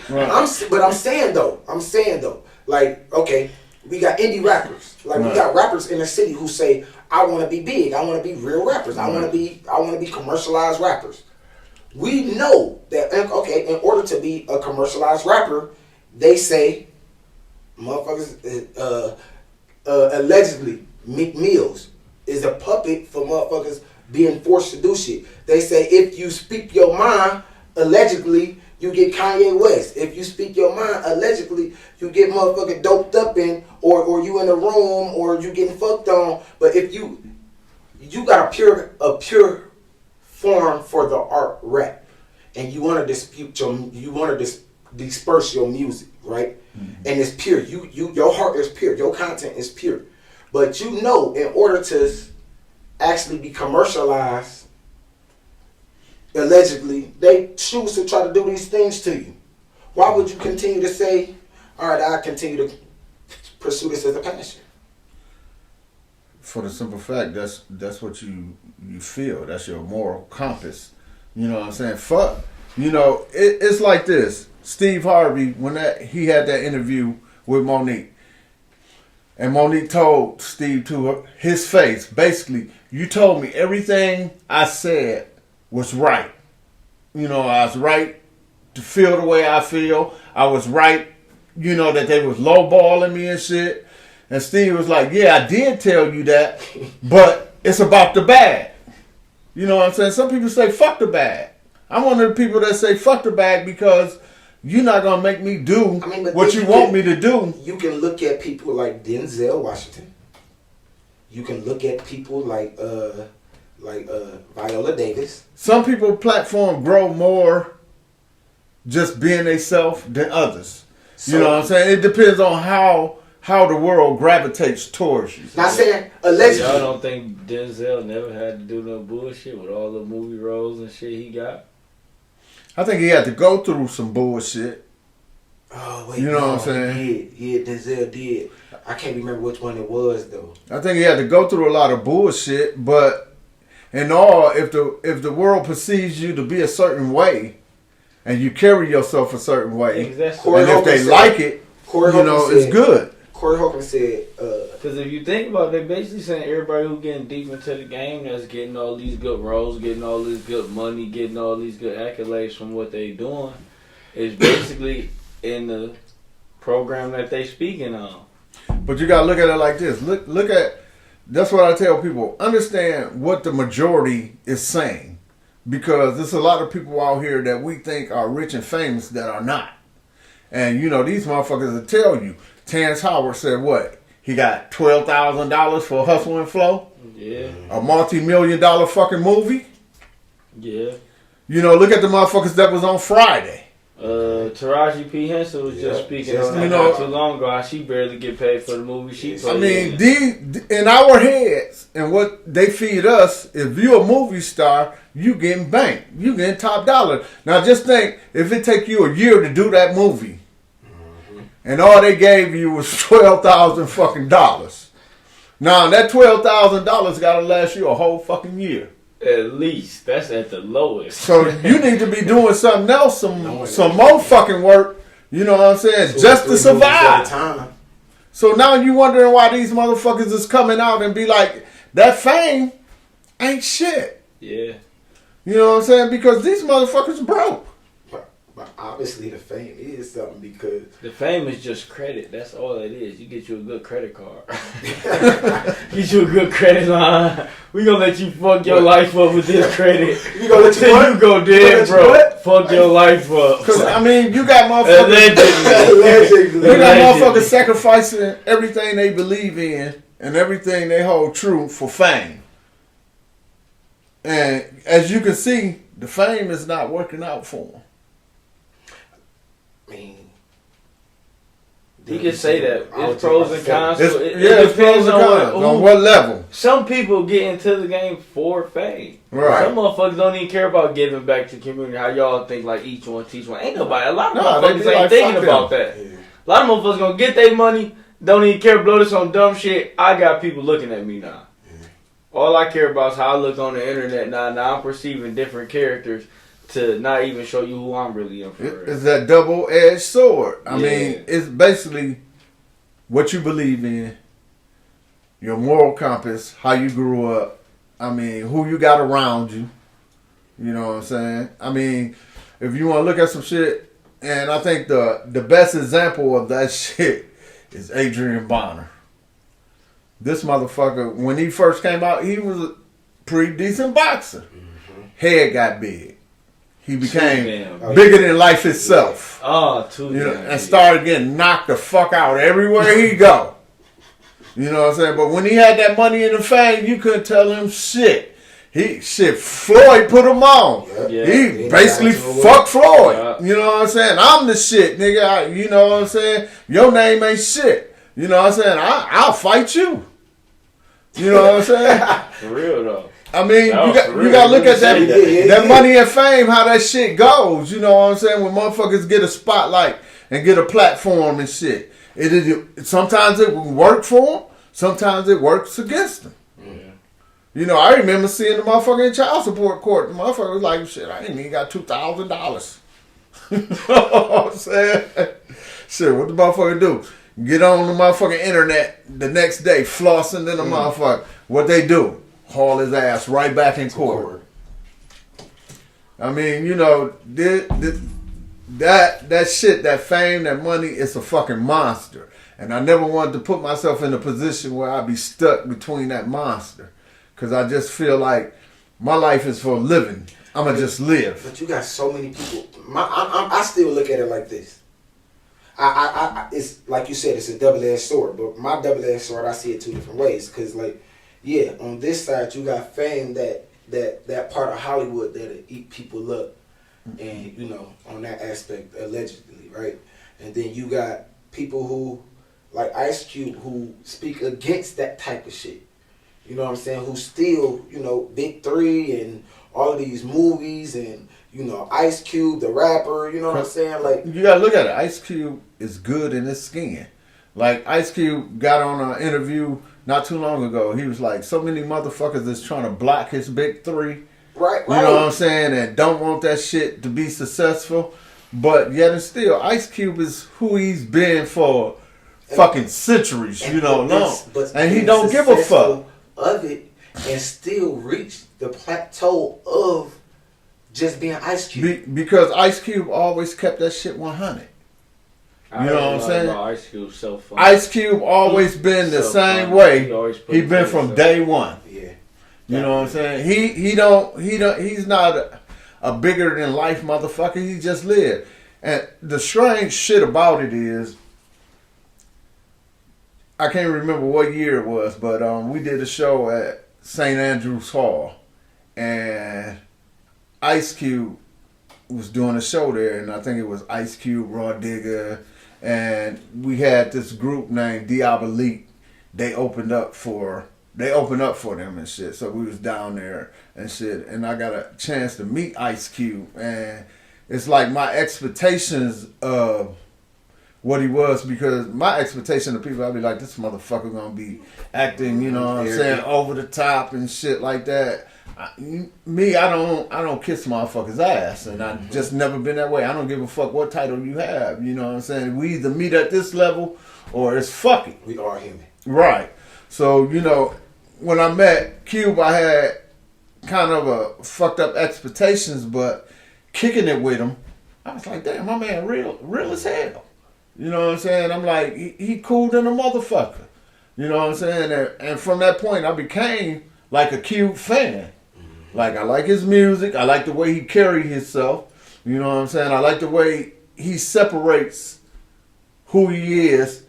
Speaker 4: Right.
Speaker 3: But I'm saying though, like, okay, we got indie rappers. Like, we got rappers in the city who say, I want to be big. I want to be real rappers. I want to be commercialized rappers. We know that, okay, in order to be a commercialized rapper, they say, motherfuckers, allegedly, Meek Mills is a puppet for motherfuckers being forced to do shit. They say, if you speak your mind, allegedly, you get Kanye West. If you speak your mind, allegedly, you get motherfucking doped up in, or you in a room, or you getting fucked on. But if you got a pure form for the art rap, and you want to disperse your music, right? Mm-hmm. And it's pure. Your heart is pure. Your content is pure. But in order to actually be commercialized, allegedly, they choose to try to do these things to you. Why would you continue to say, all right, I continue to pursue this as a passion?
Speaker 4: For the simple fact, that's what you feel. That's your moral compass. You know what I'm saying? Fuck. It's like this. Steve Harvey, when he had that interview with Monique, and Monique told Steve to his face, basically, you told me everything I said was right. I was right to feel the way I feel. I was right, that they was lowballing me and shit. And Steve was like, yeah, I did tell you that, but it's about the bag. You know what I'm saying? Some people say, fuck the bag. I'm one of the people that say, fuck the bag, because you're not going to make me do what you want me to do.
Speaker 3: You can look at people like Denzel Washington. You can look at people like Viola Davis.
Speaker 4: Some people platform grow more just being they self than others. So, you know what I'm saying? It depends on how the world gravitates towards you.
Speaker 3: Not saying allegedly.
Speaker 5: Y'all don't think Denzel never had to do no bullshit with all the movie roles and shit he got?
Speaker 4: I think he had to go through some bullshit.
Speaker 3: Oh, wait.
Speaker 4: You know what I'm saying?
Speaker 3: Yeah, Denzel did. I can't remember which one it was, though.
Speaker 4: I think he had to go through a lot of bullshit, but in all, if the world perceives you to be a certain way, and you carry yourself a certain way, and if they like it, it's good.
Speaker 3: Corey Holcomb said,
Speaker 5: because if you think about it, they basically saying everybody who getting deep into the game, that's getting all these good roles, getting all this good money, getting all these good accolades from what they doing, is basically in the program that they speaking on.
Speaker 4: But you gotta look at it like this. Look at, that's what I tell people. Understand what the majority is saying, because there's a lot of people out here that we think are rich and famous that are not. And these motherfuckers will tell you. Terrence Howard said what? He got $12,000 for Hustle and Flow?
Speaker 5: Yeah.
Speaker 4: A multi-million-dollar fucking movie.
Speaker 5: Yeah.
Speaker 4: You know, look at the motherfuckers that was on Friday.
Speaker 5: Taraji P. Henson was just speaking
Speaker 3: Just
Speaker 5: on that not too long ago. How she barely get paid for the movie she played.
Speaker 4: I mean, in our heads and what they feed us, if you're a movie star, you getting banked. You getting top dollar. Now just think, if it take you a year to do that movie, and all they gave you was $12,000 fucking dollars. Now that $12,000 gotta last you a whole fucking year.
Speaker 5: At least. That's at the lowest.
Speaker 4: So you need to be doing something else, some more fucking work, you know what I'm saying, just to survive. So now you wondering why these motherfuckers is coming out and be like, that fame ain't shit.
Speaker 5: Yeah.
Speaker 4: You know what I'm saying? Because these motherfuckers broke.
Speaker 3: But obviously the fame is something because
Speaker 5: The fame is just credit. That's all it is. You get you a good credit card. Get you a good credit line. We gonna let you fuck your life up with this credit.
Speaker 3: You gonna let
Speaker 5: Till you go dead, bro. Fuck your life up.
Speaker 4: Because, I mean, you got motherfuckers,
Speaker 3: allegedly.
Speaker 4: you got motherfuckers sacrificing everything they believe in and everything they hold true for fame. And as you can see, the fame is not working out for them.
Speaker 3: I mean,
Speaker 5: You can say that. It's pros and cons.
Speaker 4: It's,
Speaker 5: It
Speaker 4: it's
Speaker 5: depends
Speaker 4: pros and cons.
Speaker 5: on
Speaker 4: On what level?
Speaker 5: Some people get into the game for fame.
Speaker 4: Right.
Speaker 5: Some motherfuckers don't even care about giving back to the community. How y'all think like each one teach one. Ain't nobody. A lot of
Speaker 4: No, they
Speaker 5: motherfuckers
Speaker 4: be
Speaker 5: ain't
Speaker 4: like,
Speaker 5: thinking
Speaker 4: fuck
Speaker 5: about
Speaker 4: them.
Speaker 5: that. A lot of motherfuckers gonna get their money. Don't even care. Blow this on dumb shit. I got people looking at me now. All I care about is how I look on the internet now. Now I'm perceiving different characters to not even show you who I'm really in for real.
Speaker 4: It's that double-edged sword. I
Speaker 5: Yeah.
Speaker 4: mean, it's basically what you believe in, your moral compass, how you grew up. I mean, who you got around you. You know what I'm saying? I mean, if you want to look at some shit, and I think the best example of that shit is Adrian Bonner. This motherfucker, when he first came out, he was a pretty decent boxer. Head got big. He became
Speaker 5: damn.
Speaker 4: bigger than life itself.
Speaker 5: Oh, too
Speaker 4: You know,
Speaker 5: damn.
Speaker 4: and started getting knocked the fuck out everywhere he go. You know what I'm saying? But when he had that money in the fame, you couldn't tell him shit. Floyd put him on.
Speaker 5: Yeah.
Speaker 4: He basically fucked Floyd.
Speaker 5: Yeah.
Speaker 4: You know what I'm saying? I'm the shit, nigga. You know what I'm saying? Your name ain't shit. You know what I'm saying? I'll fight you. You know what I'm saying?
Speaker 5: For real though.
Speaker 4: I mean,
Speaker 5: That
Speaker 4: you
Speaker 5: was
Speaker 4: got
Speaker 5: for
Speaker 4: you
Speaker 5: real.
Speaker 4: got to look at that
Speaker 3: Yeah.
Speaker 4: money and fame, how that shit goes. You know what I'm saying? When motherfuckers get a spotlight and get a platform and shit, sometimes it will work for them, sometimes it works against them. You know, I remember seeing the motherfucking child support court. The motherfucker was like, "Shit, I ain't even got $2,000." You know what I'm saying? Shit, what the motherfucker do? Get on the motherfucking internet the next day, flossing in the motherfucker. What they do? Haul his ass right back in court. I mean, you know, that shit, that fame, that money, it's a fucking monster. And I never wanted to put myself in a position where I'd be stuck between that monster. Because I just feel like my life is for living. I'm going to just live.
Speaker 3: But you got so many people. I still look at it like this. It's like you said, it's a double-edged sword. But my double-edged sword, I see it two different ways. Because, like, yeah, on this side, you got fame that part of Hollywood that'll eat people up. And, you know, on that aspect, allegedly, right? And then you got people who, like Ice Cube, who speak against that type of shit. You know what I'm saying? Who still, you know, Big 3 and all of these movies and, you know, Ice Cube, the rapper, you know what I'm saying? Like,
Speaker 4: you gotta look at it. Ice Cube is good in his skin. Like, Ice Cube got on an interview not too long ago. He was like, so many motherfuckers is trying to block his Big 3.
Speaker 3: right.
Speaker 4: You know what I'm saying? And don't want that shit to be successful. But yet and still, Ice Cube is who he's been for fucking centuries, you know, long. And he don't give a fuck
Speaker 3: of it and still reach the plateau of just being Ice Cube.
Speaker 4: Because Ice Cube always kept that shit 100. You know what I'm saying?
Speaker 5: Ice Cube so funny.
Speaker 4: Ice Cube always been the
Speaker 5: So
Speaker 4: same
Speaker 5: funny.
Speaker 4: way.
Speaker 5: He always put
Speaker 4: He
Speaker 5: his
Speaker 4: been
Speaker 5: face
Speaker 4: from
Speaker 5: up.
Speaker 4: day one.
Speaker 3: Yeah.
Speaker 4: You know what I'm saying? He's not a bigger than life motherfucker. He just lived. And the strange shit about it is, I can't remember what year it was, but we did a show at St. Andrews Hall, and Ice Cube was doing a show there, and I think it was Ice Cube, Raw Digger, and we had this group named Diabolite. They opened up for them and shit. So we was down there and shit, and I got a chance to meet Ice Cube, and it's like my expectations of what he was, because my expectation of people, I'd be like, this motherfucker gonna be acting, you know what I'm saying, over the top and shit like that. I don't kiss motherfuckers' ass, and I just never been that way. I don't give a fuck what title you have, you know what I'm saying. We either meet at this level or it's fuck it.
Speaker 3: We are human.
Speaker 4: Right. So, you know, when I met Cube, I had kind of a fucked up expectations, but kicking it with him, I was like, damn, my man real as hell. You know what I'm saying? I'm like, he cool than a motherfucker. You know what I'm saying? And from that point, I became like a Cube fan. Like, I like his music. I like the way he carry himself. You know what I'm saying? I like the way he separates who he is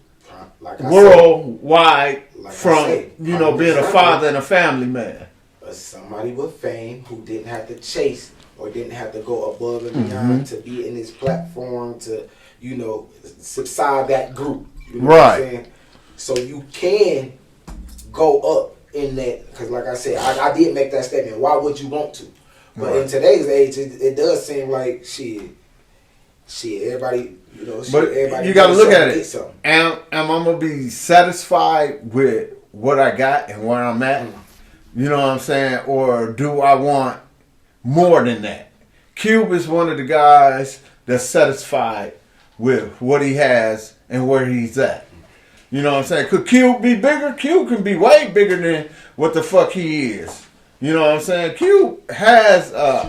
Speaker 3: like
Speaker 4: worldwide
Speaker 3: like
Speaker 4: from, you know, being a father and a family man.
Speaker 3: Somebody with fame who didn't have to chase or didn't have to go above and beyond to be in his platform to, you know, subside that group. You know what I'm saying? So you can go up in that, because like I said, I did make that statement. Why would you want to? But in today's age, it does seem like shit. Everybody, you know.
Speaker 4: But
Speaker 3: everybody
Speaker 4: you got to look at it. Am I gonna be satisfied with what I got and where I'm at? You know what I'm saying? Or do I want more than that? Cube is one of the guys that's satisfied with what he has and where he's at. You know what I'm saying? Could Cube be bigger? Cube can be way bigger than what the fuck he is. You know what I'm saying? Cube has a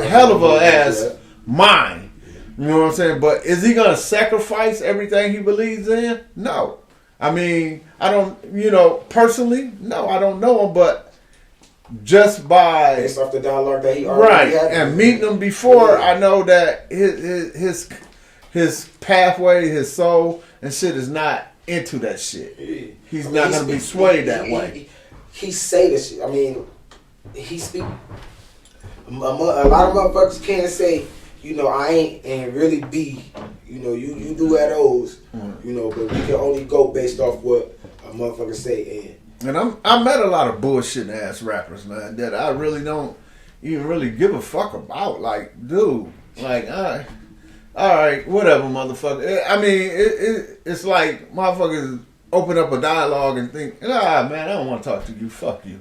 Speaker 4: hell of a ass mind. You know what I'm saying? But is he going to sacrifice everything he believes in? No. I mean, I don't, you know, personally, no, I don't know him, but just by...
Speaker 3: Based off the dialogue that he already had.
Speaker 4: And meeting him before, I know that his pathway, his soul and shit is not into that shit. He's not going to be swayed that way.
Speaker 3: He say this shit. I mean, he speak... A lot of motherfuckers can't say, you know, I ain't and really be, you know, you do at those, you know, but we can only go based off what a motherfucker say.
Speaker 4: And I met a lot of bullshit ass rappers, man, that I really don't even really give a fuck about. Like, dude, like, all right, whatever, motherfucker. I mean, it's like motherfuckers open up a dialogue and think, man, I don't want to talk to you. Fuck you.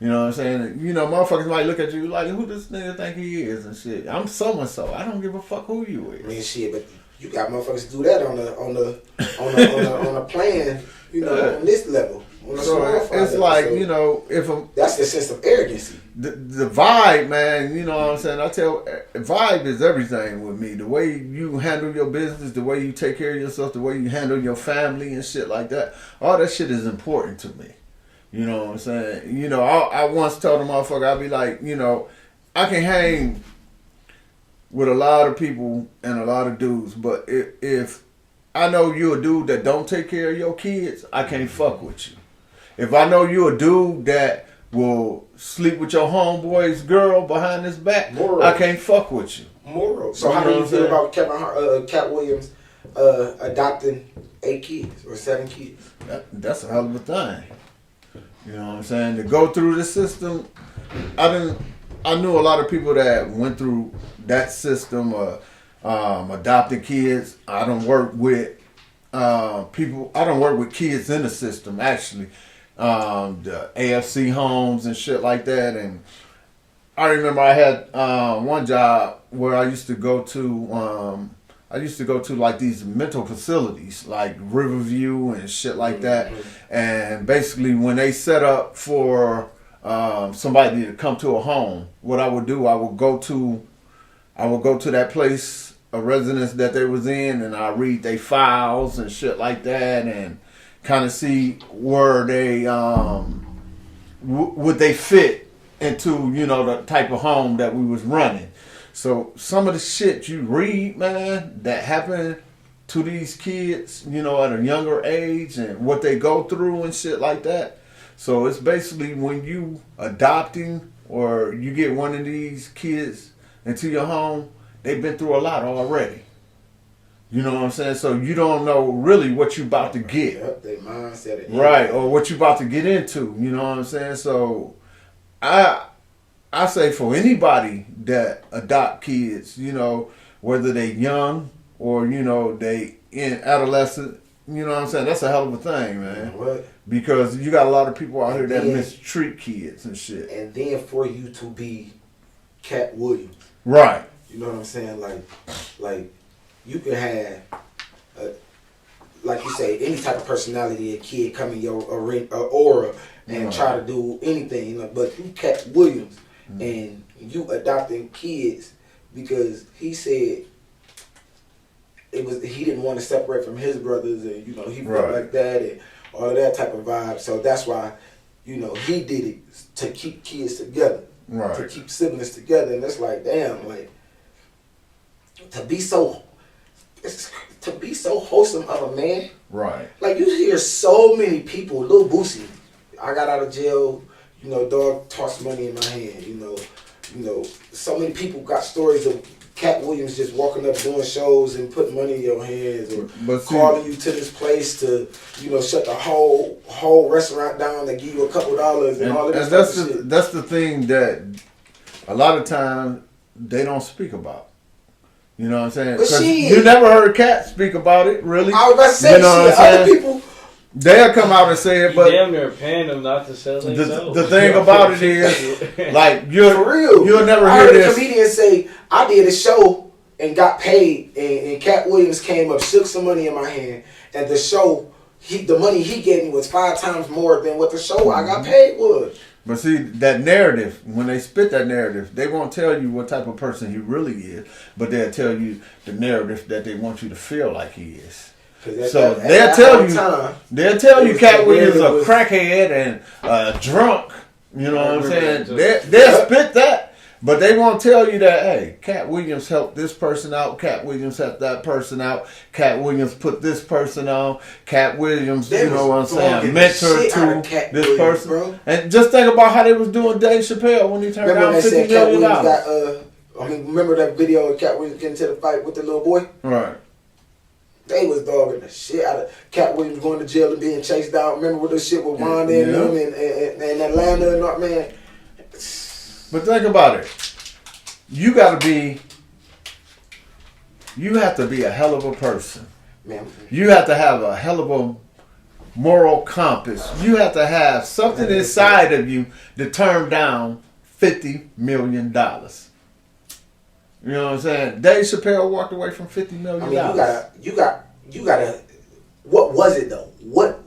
Speaker 4: You know what I'm saying? You know, motherfuckers might look at you like, who this nigga think he is and shit. I'm so and so. I don't give a fuck who you is.
Speaker 3: I mean, shit, but you got motherfuckers do that on the plan, you know, on this level.
Speaker 4: So it's like, so, you know,
Speaker 3: that's the sense of arrogancy.
Speaker 4: The vibe, man, you know what I'm saying? Vibe is everything with me. The way you handle your business, the way you take care of yourself, the way you handle your family and shit like that. All that shit is important to me. You know what I'm saying? You know, I once told a motherfucker, I'd be like, you know, I can hang with a lot of people and a lot of dudes, but if I know you're a dude that don't take care of your kids, I can't fuck with you. If I know you're a dude that will sleep with your homeboy's girl behind his back, I can't fuck with you.
Speaker 3: Moral. So how do you feel about Katt Williams adopting 8 kids or 7 kids?
Speaker 4: That's a hell of a thing. You know what I'm saying? To go through the system, I knew a lot of people that went through that system, adopting kids. I don't work with people. I don't work with kids in the system, actually. The AFC homes and shit like that. And I remember I had one job where I used to go to like these mental facilities like Riverview and shit like that. And basically when they set up for somebody to come to a home, what I would do, I would go to that place, a residence that they was in, and I read their files and shit like that and kind of see where they would they fit into, you know, the type of home that we was running. So some of the shit you read, man, that happened to these kids, you know, at a younger age and what they go through and shit like that. So it's basically when you adopting or you get one of these kids into your home, they've been through a lot already. You know what I'm saying? So you don't know really what you about to get.
Speaker 3: Yep, they mindset it.
Speaker 4: Right, or what you about to get into. You know what I'm saying? So I say for anybody that adopt kids, you know, whether they young or, you know, they in adolescent, you know what I'm saying? That's a hell of a thing, man.
Speaker 3: What?
Speaker 4: Because you got a lot of people out here that mistreat kids and shit.
Speaker 3: And then for you to be Katt Williams.
Speaker 4: Right.
Speaker 3: You know what I'm saying? Like you can have, like you say, any type of personality, a kid come in your aura and try to do anything. You know, but you Katt Williams and you adopting kids because he said he didn't want to separate from his brothers and, you know, he felt like that and all of that type of vibe. So that's why, you know, he did it to keep kids together.
Speaker 4: Right.
Speaker 3: To keep siblings together. And it's like, damn, like, to be so wholesome of a man. Right. Like, you hear so many people, Lil Boosie, I got out of jail, you know, dog tossed money in my hand, you know, so many people got stories of Katt Williams just walking up doing shows and putting money in your hands or calling you to this place to, you know, shut the whole restaurant down and give you a couple dollars and all of this stuff. And
Speaker 4: that's the thing that a lot of times they don't speak about. You know what I'm saying? Because you never heard Katt speak about it, really. I was about to say, you know other people, they'll come out and say it, but
Speaker 5: damn near paying them not to sell themselves.
Speaker 4: The thing about it is, like, for real, you'll never hear this.
Speaker 3: I heard a comedian say, I did a show and got paid, and Katt Williams came up, shook some money in my hand, and the show, the money he gave me was 5 times more than what the show I got paid was.
Speaker 4: But see, that narrative, when they spit that narrative, they won't tell you what type of person he really is, but they'll tell you the narrative that they want you to feel like he is. So they'll tell you Katt Williams is a crackhead and drunk. You know what I'm saying? They'll spit that. But they won't tell you that, hey, Katt Williams helped this person out, Katt Williams helped that person out, Katt Williams put this person on, Katt Williams, you know what I'm saying, mentor to this person. Bro. And just think about how they was doing Dave Chappelle when he turned down $50 million.
Speaker 3: Remember that video of Katt Williams getting to the fight with the little boy? Right. They was dogging the shit out of Katt Williams going to jail and being chased down. Remember what this shit with Wanda and them and Atlanta and all, man.
Speaker 4: But think about it. You have to be a hell of a person. Man. You have to have a hell of a moral compass. You have to have something inside of you to turn down $50 million. You know what I'm saying? Dave Chappelle walked away from $50 million.
Speaker 3: I mean, you gotta. What was it though? What?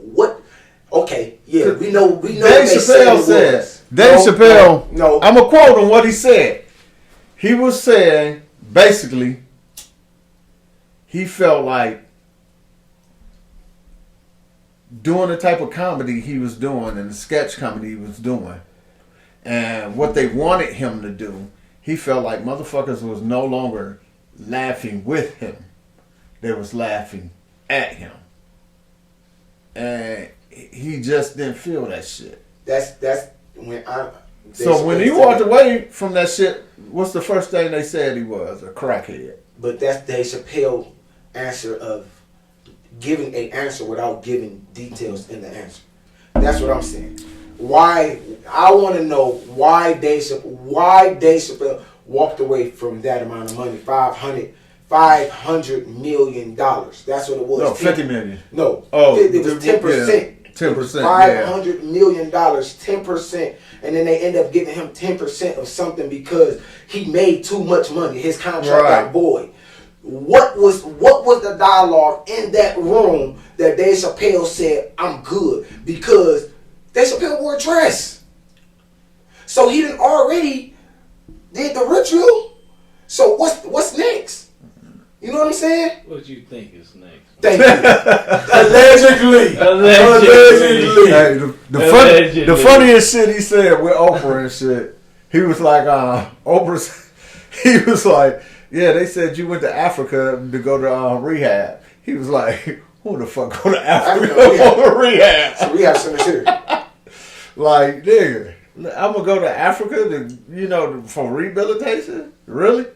Speaker 3: Okay, yeah, we know.
Speaker 4: Dave Chappelle said. Dave Chappelle. No, I'm gonna quote him what he said. He was saying basically, he felt like doing the type of comedy he was doing and the sketch comedy he was doing, and what they wanted him to do. He felt like motherfuckers was no longer laughing with him. They was laughing at him. And he just didn't feel that shit.
Speaker 3: That's when
Speaker 4: So when he walked away from that shit, what's the first thing they said he was? A crackhead.
Speaker 3: But that's Dave Chappelle's answer of giving an answer without giving details in the answer. That's what I'm saying. Why? I want to know why Dave Chappelle walked away from that amount of money, $500 million. That's what it was.
Speaker 4: No, $50 million.
Speaker 3: No, it was 10%.
Speaker 4: 10%.
Speaker 3: $500 million, 10%, and then they end up giving him 10% of something because he made too much money. His contract got void. What was the dialogue in that room that Dave Chappelle said, "I'm good"? Because Dave Chappelle wore a dress, so he done already did the ritual. So what's next? You know what I'm saying?
Speaker 5: What you think is next?
Speaker 3: Thank you. Allegedly.
Speaker 4: Hey, the funniest shit he said with Oprah and shit. He was like, he was like, yeah, they said you went to Africa to go to rehab. He was like, who the fuck go to Africa for rehab?
Speaker 3: So rehab center here.
Speaker 4: Like, nigga, I'm gonna go to Africa for rehabilitation? Really?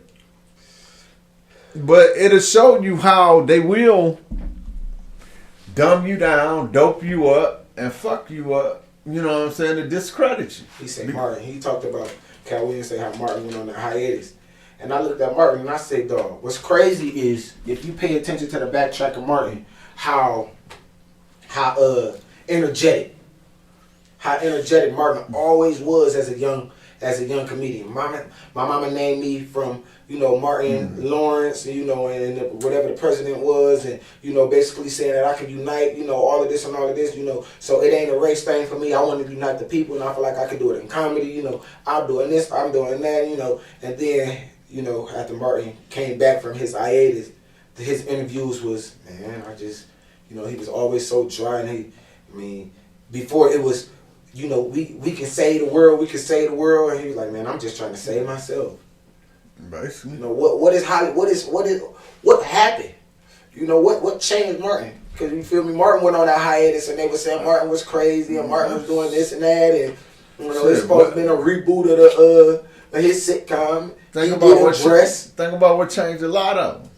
Speaker 4: But it'll show you how they will dumb you down, dope you up, and fuck you up. You know what I'm saying? To discredit you.
Speaker 3: He said Martin. He talked about Katt Williams say how Martin went on a hiatus. And I looked at Martin and I said, dog, what's crazy is if you pay attention to the backtrack of Martin, how energetic Martin always was as a young comedian. My mama named me from, Martin Lawrence, and whatever the president was, and, basically saying that I could unite, all of this and all of this, so it ain't a race thing for me. I want to unite the people, and I feel like I could do it in comedy, I'm doing this, I'm doing that, and then, after Martin came back from his hiatus, his interviews was, man, I just, he was always so dry, and before it was, we can save the world, and he was like, man, I'm just trying to save myself.
Speaker 4: Basically.
Speaker 3: What happened? What changed Martin? Because you feel me, Martin went on that hiatus and they were saying Martin was crazy and Martin was doing this and that, and it's supposed to be a reboot of his sitcom.
Speaker 4: Think about what changed a lot of them.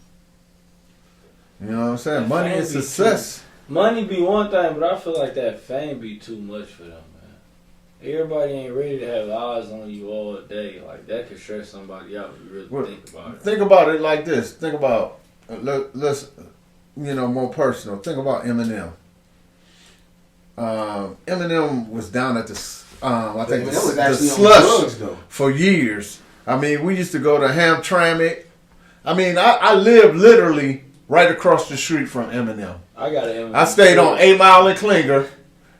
Speaker 4: You know what I'm saying? Money and success.
Speaker 5: Money be one thing, but I feel like that fame be too much for them, man. Everybody ain't ready to have eyes on you all day. Like, that could stress somebody out if you really think about it.
Speaker 4: Think about it like this. Think about, let's, more personal. Think about Eminem. Eminem was down at the slush for years. We used to go to Hamtramck. I lived literally right across the street from Eminem. I stayed on 8 Mile and Klinger.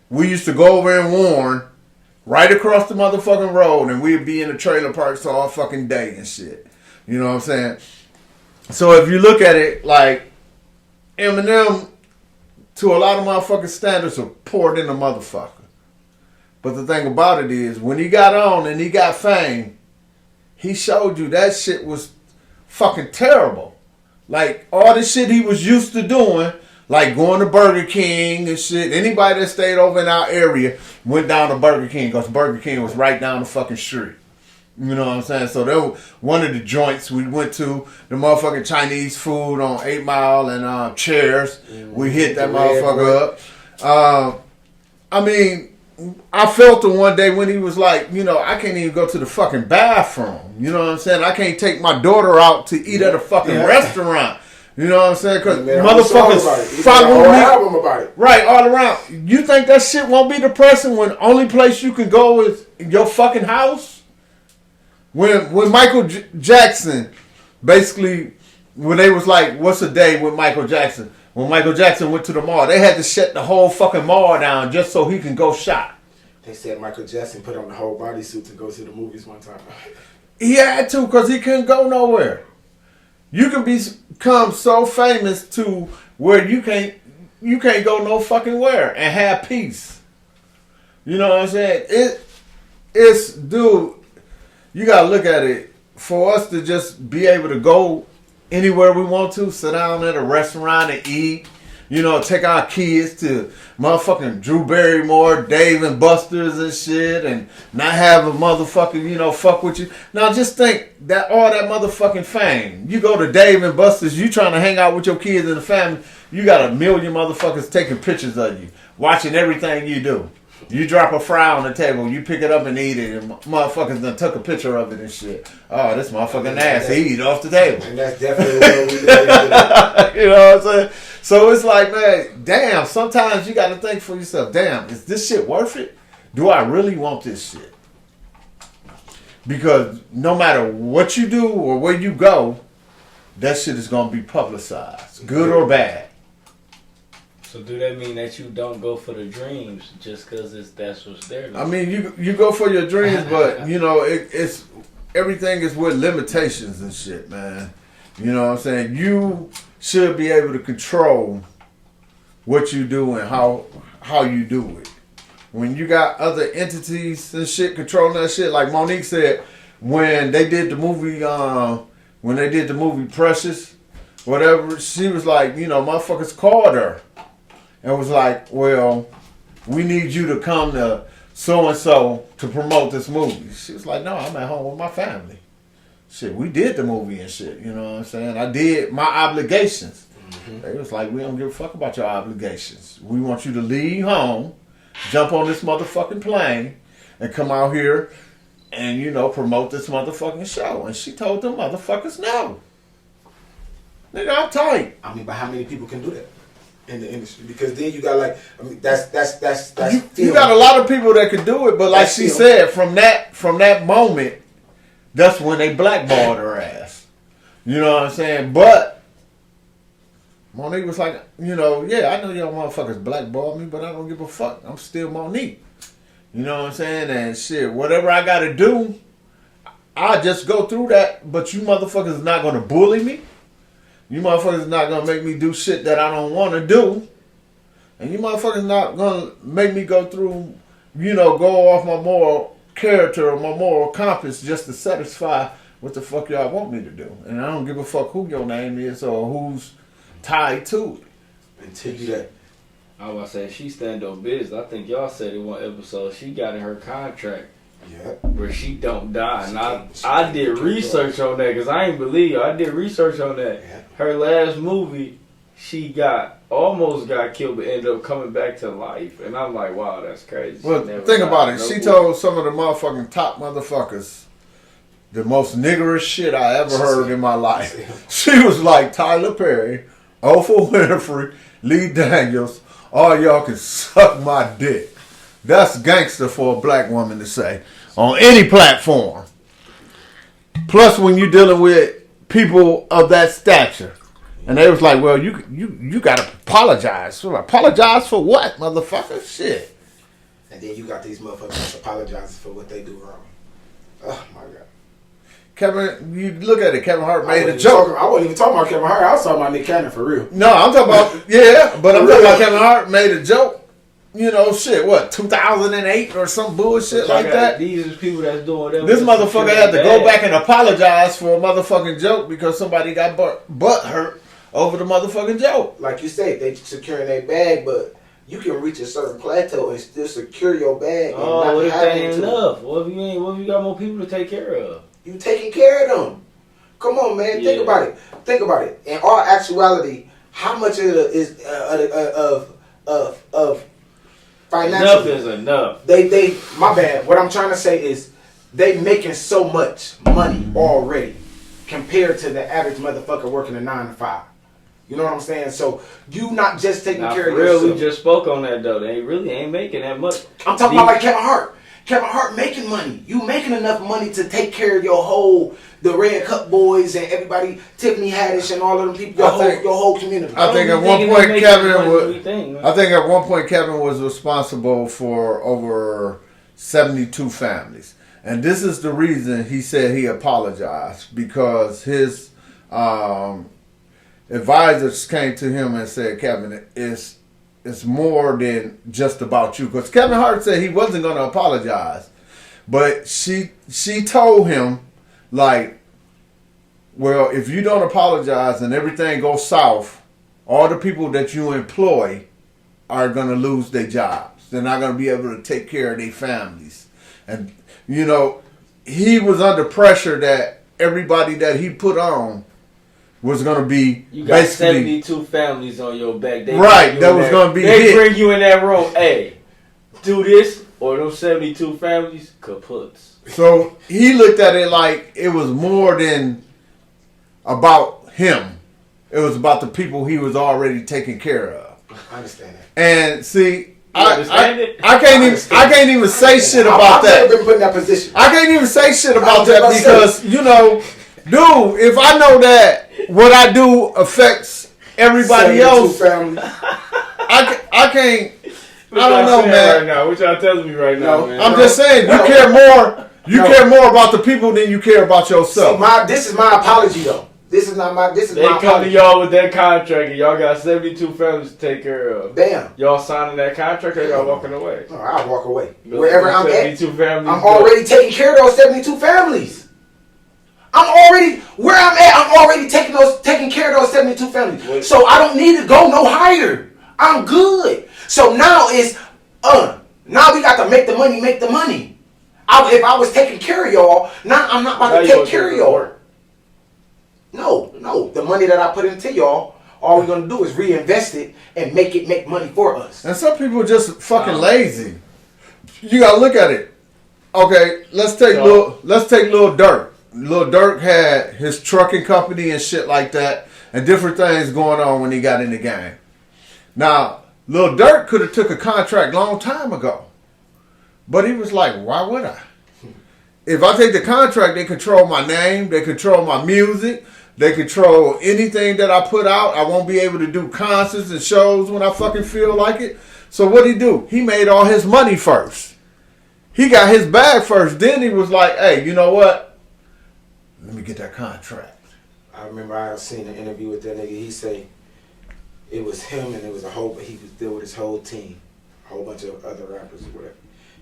Speaker 4: We used to go over in Warren, right across the motherfucking road, and we'd be in the trailer parks all fucking day and shit. You know what I'm saying? So if you look at it, like, Eminem, to a lot of motherfucking standards, are poured in a motherfucker. But the thing about it is, when he got on and he got fame, he showed you that shit was fucking terrible. Like, all the shit he was used to doing, like going to Burger King and shit. Anybody that stayed over in our area went down to Burger King because Burger King was right down the fucking street. You know what I'm saying? So that was one of the joints we went to, the motherfucking Chinese food on 8 Mile and Chairs. We hit that motherfucker up. I felt it one day when he was like, I can't even go to the fucking bathroom. You know what I'm saying? I can't take my daughter out to eat at a fucking restaurant. You know what I'm saying? Because motherfuckers following me. About it. Right, all around. You think that shit won't be depressing when only place you can go is your fucking house? When Michael Jackson, basically, when they was like, what's a day with Michael Jackson? When Michael Jackson went to the mall, they had to shut the whole fucking mall down just so he can go shop.
Speaker 3: They said Michael Jackson put on the whole bodysuit to go to the movies one time.
Speaker 4: He had to because he couldn't go nowhere. You can become so famous to where you can't go no fucking where and have peace. You know what I'm saying? It's dude, you gotta look at it. For us to just be able to go anywhere we want to, sit down at a restaurant and eat, take our kids to motherfucking Drew Barrymore, Dave and Buster's and shit, and not have a motherfucking, fuck with you. Now just think that all that motherfucking fame. You go to Dave and Buster's, you trying to hang out with your kids and the family, you got a million motherfuckers taking pictures of you, watching everything you do. You drop a fry on the table, you pick it up and eat it, and motherfuckers done took a picture of it and shit. Oh, this motherfucking nasty. He eat off the table.
Speaker 3: And that's definitely what we do.
Speaker 4: You know what I'm saying? So it's like, man, damn, sometimes you got to think for yourself, damn, is this shit worth it? Do I really want this shit? Because no matter what you do or where you go, that shit is going to be publicized, good or bad.
Speaker 5: So do that mean that you don't go for the dreams just because that's what's there?
Speaker 4: You go for your dreams, but it's everything is with limitations and shit, man. You know what I'm saying? You should be able to control what you do and how you do it. When you got other entities and shit controlling that shit, like Monique said, when they did the movie Precious, whatever, she was like, motherfuckers called her and was like, well, we need you to come to so and so to promote this movie. She was like, no, I'm at home with my family. Shit, we did the movie and shit. You know what I'm saying? I did my obligations. They was like, we don't give a fuck about your obligations. We want you to leave home, jump on this motherfucking plane, and come out here and, you know, promote this motherfucking show. And she told them motherfuckers no. Nigga, I'm tight.
Speaker 3: I mean, but how many people can do that in the industry? Because then you got like, I mean, that's
Speaker 4: you got a lot of people that could do it, but like she said, from that moment, that's when they blackballed her ass. You know what I'm saying? But Monique was like, you know, yeah, I know y'all motherfuckers blackballed me, but I don't give a fuck. I'm still Monique. You know what I'm saying? And shit, whatever I gotta do, I just go through that. But you motherfuckers is not gonna bully me. You motherfuckers is not gonna make me do shit that I don't want to do. And you motherfuckers not gonna make me go through, you know, go off my moral character or my moral compass just to satisfy what the fuck y'all want me to do. And I don't give a fuck who your name is or who's tied to it.
Speaker 3: Until you that.
Speaker 5: I was about to say, she stand on business. I think y'all said in one episode she got in her contract where she don't die. And I did research on that because I ain't believe you. I did research on that.
Speaker 3: Yeah.
Speaker 5: Her last movie, she almost got killed but ended up coming back to life. And I'm like, wow, that's crazy.
Speaker 4: Well, think about it. She told some of the motherfucking top motherfuckers the most niggerish shit I ever heard in my life. She was like, Tyler Perry, Oprah Winfrey, Lee Daniels, all y'all can suck my dick. That's gangster for a black woman to say on any platform. Plus, when you're dealing with people of that stature, and they was like, "Well, you gotta apologize." So, apologize for what, motherfucker? Shit.
Speaker 3: And then you got these motherfuckers apologizing for what they do wrong. Oh my god.
Speaker 4: Kevin, you look at it. Kevin Hart made a joke.
Speaker 3: I wasn't even talking about Kevin Hart. I was talking about Nick Cannon for real.
Speaker 4: No, I'm talking about but I'm talking about Kevin Hart made a joke. You know, shit. What 2008 or some bullshit like that.
Speaker 5: These are people that's doing that.
Speaker 4: This motherfucker had to go back and apologize for a motherfucking joke because somebody got butt hurt over the motherfucking joke.
Speaker 3: Like you say, they securing their bag, but you can reach a certain plateau and still secure your bag.
Speaker 5: Oh, what if that ain't enough? What if you got more people to take care of?
Speaker 3: You taking care of them. Come on, man.
Speaker 5: Yeah.
Speaker 3: Think about it. In all actuality, how much of it is of financial?
Speaker 5: Enough is enough.
Speaker 3: They my bad. What I'm trying to say is they making so much money already compared to the average motherfucker working a 9 to 5. You know what I'm saying? So you not just taking care of yourself.
Speaker 5: We just spoke on that though. They really ain't making that much.
Speaker 3: I'm talking about like Kevin Hart. Kevin Hart making money. You making enough money to take care of the Red Cup boys and everybody, Tiffany Haddish and all of them people, your whole community.
Speaker 4: I think at one point Kevin was responsible for over 72 families. And this is the reason he said he apologized, because his advisors came to him and said, Kevin, it's more than just about you. Because Kevin Hart said he wasn't going to apologize. But she told him, like, well, if you don't apologize and everything goes south, all the people that you employ are going to lose their jobs. They're not going to be able to take care of their families. And, you know, he was under pressure that everybody that he put on was going to be
Speaker 5: you got 72 families on your back.
Speaker 4: That was going to be
Speaker 5: They bring you in that room, hey, do this, or those 72 families, kaputs.
Speaker 4: So he looked at it like it was more than about him. It was about the people he was already taking care of.
Speaker 3: I understand that.
Speaker 4: And see,
Speaker 5: I
Speaker 4: can't even say shit about that.
Speaker 3: I've never been put in that position.
Speaker 4: I can't even say shit about that because, you know, dude, if I know that what I do affects everybody else, I can't. I don't know, man.
Speaker 5: Right now, what y'all telling me right now, man?
Speaker 4: I'm just saying, you care more. You care more about the people than you care about yourself.
Speaker 3: See, this is my apology, though. This is my
Speaker 5: come
Speaker 3: apology.
Speaker 5: to y'all with that contract, and y'all got 72 families to take care of.
Speaker 3: Bam.
Speaker 5: Y'all signing that contract, or y'all walking away?
Speaker 3: No, I'll walk away. Wherever I'm at,
Speaker 5: families
Speaker 3: I'm already taking care of those 72 families. I'm already taking care of those 72 families.
Speaker 5: Wait.
Speaker 3: So I don't need to go no higher. I'm good. So now it's Now we got to make the money. If I was taking care of y'all, now I'm not about to take care of y'all. No. The money that I put into y'all, all we're gonna do is reinvest it and make money for us.
Speaker 4: And some people are just fucking lazy. You gotta look at it. Okay, let's take Lil Durk. Lil Durk had his trucking company and shit like that, and different things going on when he got in the game. Now, Lil Durk could have took a contract long time ago, but he was like, "Why would I? If I take the contract, they control my name, they control my music, they control anything that I put out. I won't be able to do concerts and shows when I fucking feel like it." So what'd he do? He made all his money first. He got his bag first. Then he was like, "Hey, you know what? Let me get that contract."
Speaker 3: I remember I seen an interview with that nigga. He say it was him and it was he was there with his whole team, a whole bunch of other rappers or whatever.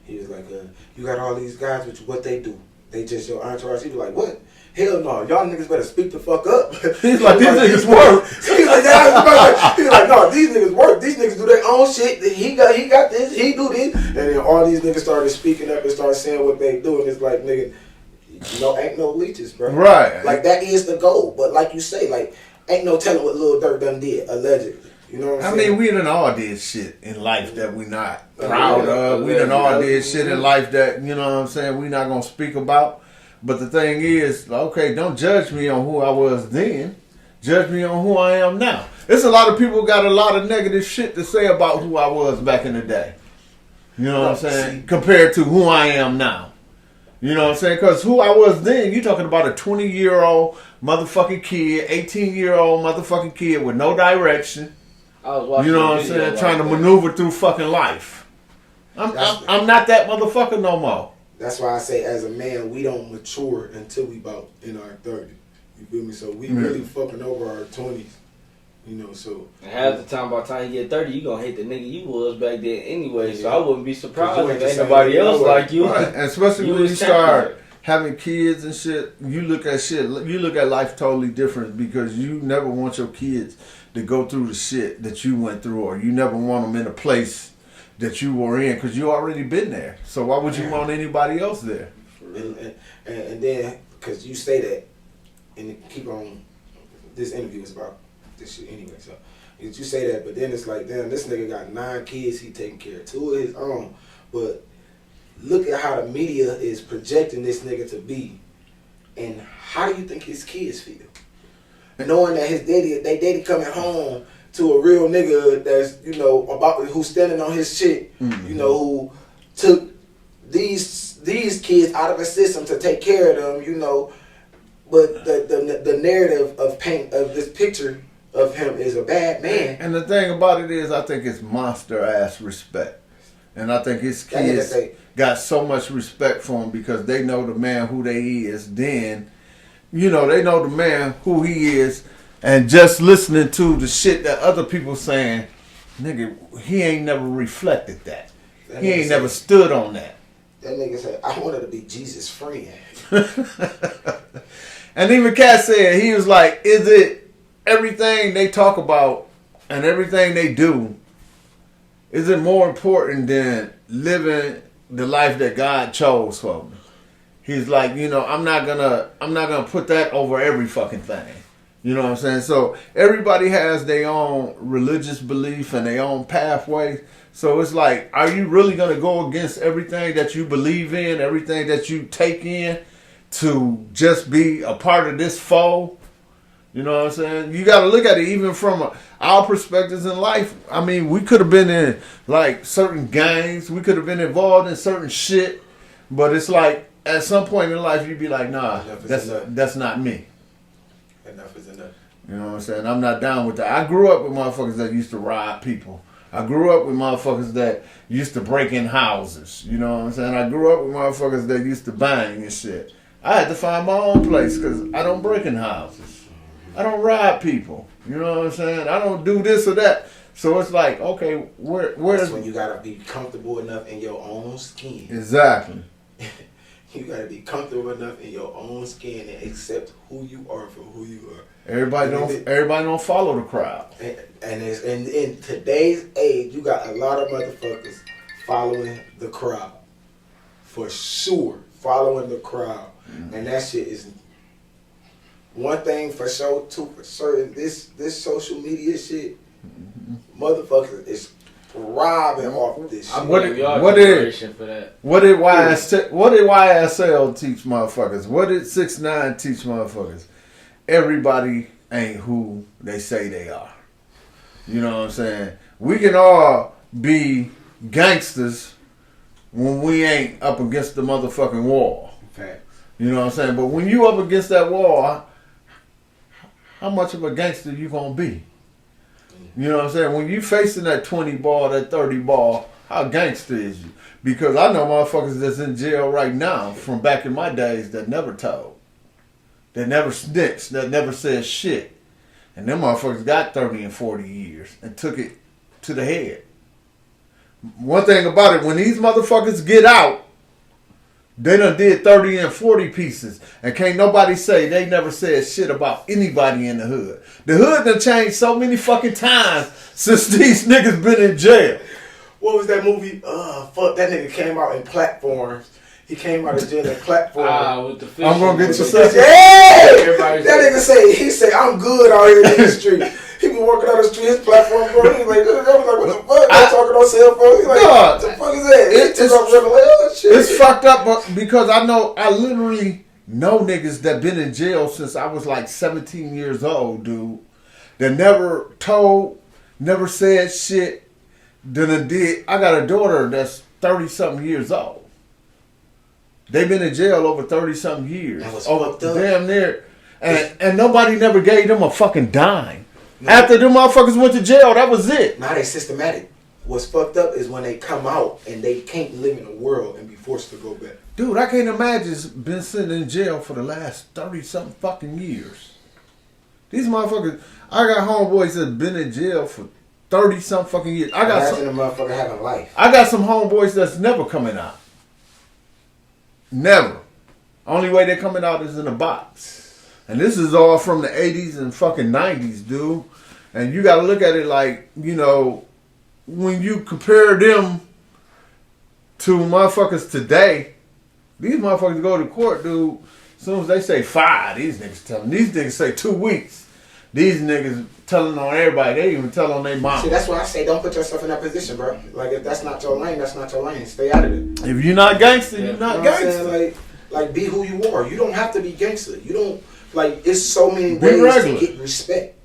Speaker 3: He was like, you got all these guys, which what they do? They just your entourage. He was like, what? Hell no, y'all niggas better speak the fuck up.
Speaker 4: He's like, these niggas work.
Speaker 3: He's like, he's like, no, these niggas work. These niggas do their own shit. He got this. He do this. And then all these niggas started speaking up and started saying what they do. And it's like, nigga, ain't no leeches, bro.
Speaker 4: Right.
Speaker 3: Like that is the goal. But like you say, like ain't no telling what Lil Durk done did allegedly. You know what I'm saying?
Speaker 4: I mean, we done all did shit in life that we not proud of. We done all did shit in life that, you know what I'm saying, we not going to speak about. But the thing is, okay, don't judge me on who I was then. Judge me on who I am now. There's a lot of people got a lot of negative shit to say about who I was back in the day. You know what I'm saying? Compared to who I am now. You know what I'm saying? Because who I was then, you talking about a 20-year-old motherfucking kid, 18-year-old motherfucking kid with no direction.
Speaker 5: I was watching,
Speaker 4: you know what I'm saying? Trying to maneuver through fucking life. I'm not that motherfucker no more.
Speaker 3: That's why I say, as a man, we don't mature until we about in our 30s. You feel me? So we really fucking over our 20s. You know, so.
Speaker 5: And half the time, by the time you get 30, you gonna hate the nigga you was back then anyway. So I wouldn't be surprised if ain't nobody else like you.
Speaker 4: Right. And especially when you start having kids and shit, you look at life totally different because you never want your kids to go through the shit that you went through, or you never want them in a place that you were in because you already been there. So why would you want anybody else there?
Speaker 3: And then, because you say that, and keep on, this interview is about this shit anyway, so you say that, but then it's like, damn, this nigga got 9 kids, he taking care of 2 of his own, but look at how the media is projecting this nigga to be, and how do you think his kids feel? Knowing that they daddy coming home to a real nigga that's, you know, who's standing on his shit, you know, who took these kids out of the system to take care of them, you know, but the narrative of this picture of him is a bad man.
Speaker 4: And the thing about it is, I think it's monster ass respect, and I think his kids got so much respect for him because they know the man who they is. Then, you know, they know the man who he is, and just listening to the shit that other people saying, nigga, he ain't never reflected that. He ain't never stood on that.
Speaker 3: That nigga said, I wanted to be Jesus' friend.
Speaker 4: And even Katt said, he was like, is it everything they talk about and everything they do, is it more important than living the life that God chose for me? He's like, you know, I'm not gonna put that over every fucking thing. You know what I'm saying? So everybody has their own religious belief and their own pathway. So it's like, are you really gonna go against everything that you believe in, everything that you take in, to just be a part of this fold? You know what I'm saying? You got to look at it even from our perspectives in life. I mean, we could have been in like certain gangs. We could have been involved in certain shit. But it's like at some point in life, you'd be like, nah, that's not me.
Speaker 3: Enough is enough.
Speaker 4: You know what I'm saying? I'm not down with that. I grew up with motherfuckers that used to rob people. I grew up with motherfuckers that used to break in houses. You know what I'm saying? I grew up with motherfuckers that used to bang and shit. I had to find my own place because I don't break in houses. I don't rob people. You know what I'm saying? I don't do this or that. So it's like, okay, where's...
Speaker 3: That's when you got to be comfortable enough in your own skin.
Speaker 4: Exactly.
Speaker 3: You got to be comfortable enough in your own skin and accept who you are for who you are.
Speaker 4: Everybody don't follow the crowd.
Speaker 3: And in today's age, you got a lot of motherfuckers following the crowd. For sure, following the crowd. And that shit is one thing for sure, two for certain. This social media shit, motherfuckers is thriving off this shit.
Speaker 4: What did YSL teach motherfuckers? What did 6ix9ine teach motherfuckers? Everybody ain't who they say they are. You know what I'm saying? We can all be gangsters when we ain't up against the motherfucking wall.
Speaker 3: Facts.
Speaker 4: You know what I'm saying? But when you up against that wall, how much of a gangster you gonna be? You know what I'm saying? When you facing that 20 ball, that 30 ball, how gangster is you? Because I know motherfuckers that's in jail right now from back in my days that never told. That never snitched, that never said shit. And them motherfuckers got 30 and 40 years and took it to the head. One thing about it, when these motherfuckers get out, they done did 30 and 40 pieces. And can't nobody say they never said shit about anybody in the hood. The hood done changed so many fucking times since these niggas been in jail.
Speaker 3: What was that movie? Fuck, that nigga came out in Platforms. He came out of jail in Platforms.
Speaker 5: With the fish.
Speaker 4: I'm gonna get you
Speaker 3: Yeah! That nigga say, I'm good out here in the street. He be walking down the street, his platform, bro. He like, what the fuck? I'm talking on cell phone. He like, what the fuck is that?
Speaker 4: It's fucked up because I literally know niggas that been in jail since I was like 17 years old, dude. That never told, never said shit. Then did. I got a daughter that's 30-something years old. They've been in jail over 30-something years.
Speaker 3: That was fucked up.
Speaker 4: Damn near. And nobody never gave them a fucking dime. No. After them motherfuckers went to jail, that was it.
Speaker 3: Now they systematic. What's fucked up is when they come out and they can't live in the world and be forced to go back.
Speaker 4: Dude, I can't imagine been sitting in jail for the last 30-something fucking years. These motherfuckers, I got homeboys that been in jail for 30-something fucking years.
Speaker 3: Imagine a motherfucker having life.
Speaker 4: I got some homeboys that's never coming out. Never. Only way they're coming out is in a box. And this is all from the 80s and fucking 90s, dude. And you gotta look at it like, you know, when you compare them to motherfuckers today, these motherfuckers go to court, dude. As soon as they say 5, these niggas telling. These niggas say 2 weeks. These niggas telling on everybody. They even tell on their mom.
Speaker 3: See, that's why I say don't put yourself in that position, bro. Like, if that's not your lane, that's not your lane. Stay out of it.
Speaker 4: If you're not gangster, you're not gangster.
Speaker 3: Like, be who you are. You don't have to be gangster. You don't, like, it's so many ways to get respect.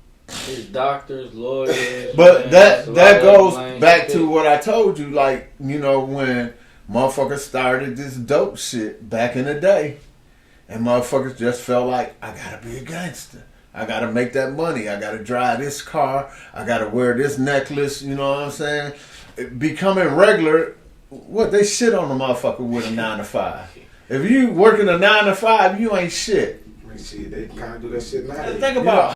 Speaker 5: There's doctors, lawyers.
Speaker 4: But that goes back to what I told you, like, you know, when motherfuckers started this dope shit back in the day, and motherfuckers just felt like, I gotta be a gangster. I gotta make that money. I gotta drive this car. I gotta wear this necklace. You know what I'm saying? Becoming regular, what, they shit on a motherfucker with a 9 to 5. If you working a 9 to 5, you ain't shit.
Speaker 3: See, they kind of do that shit now.
Speaker 4: Think about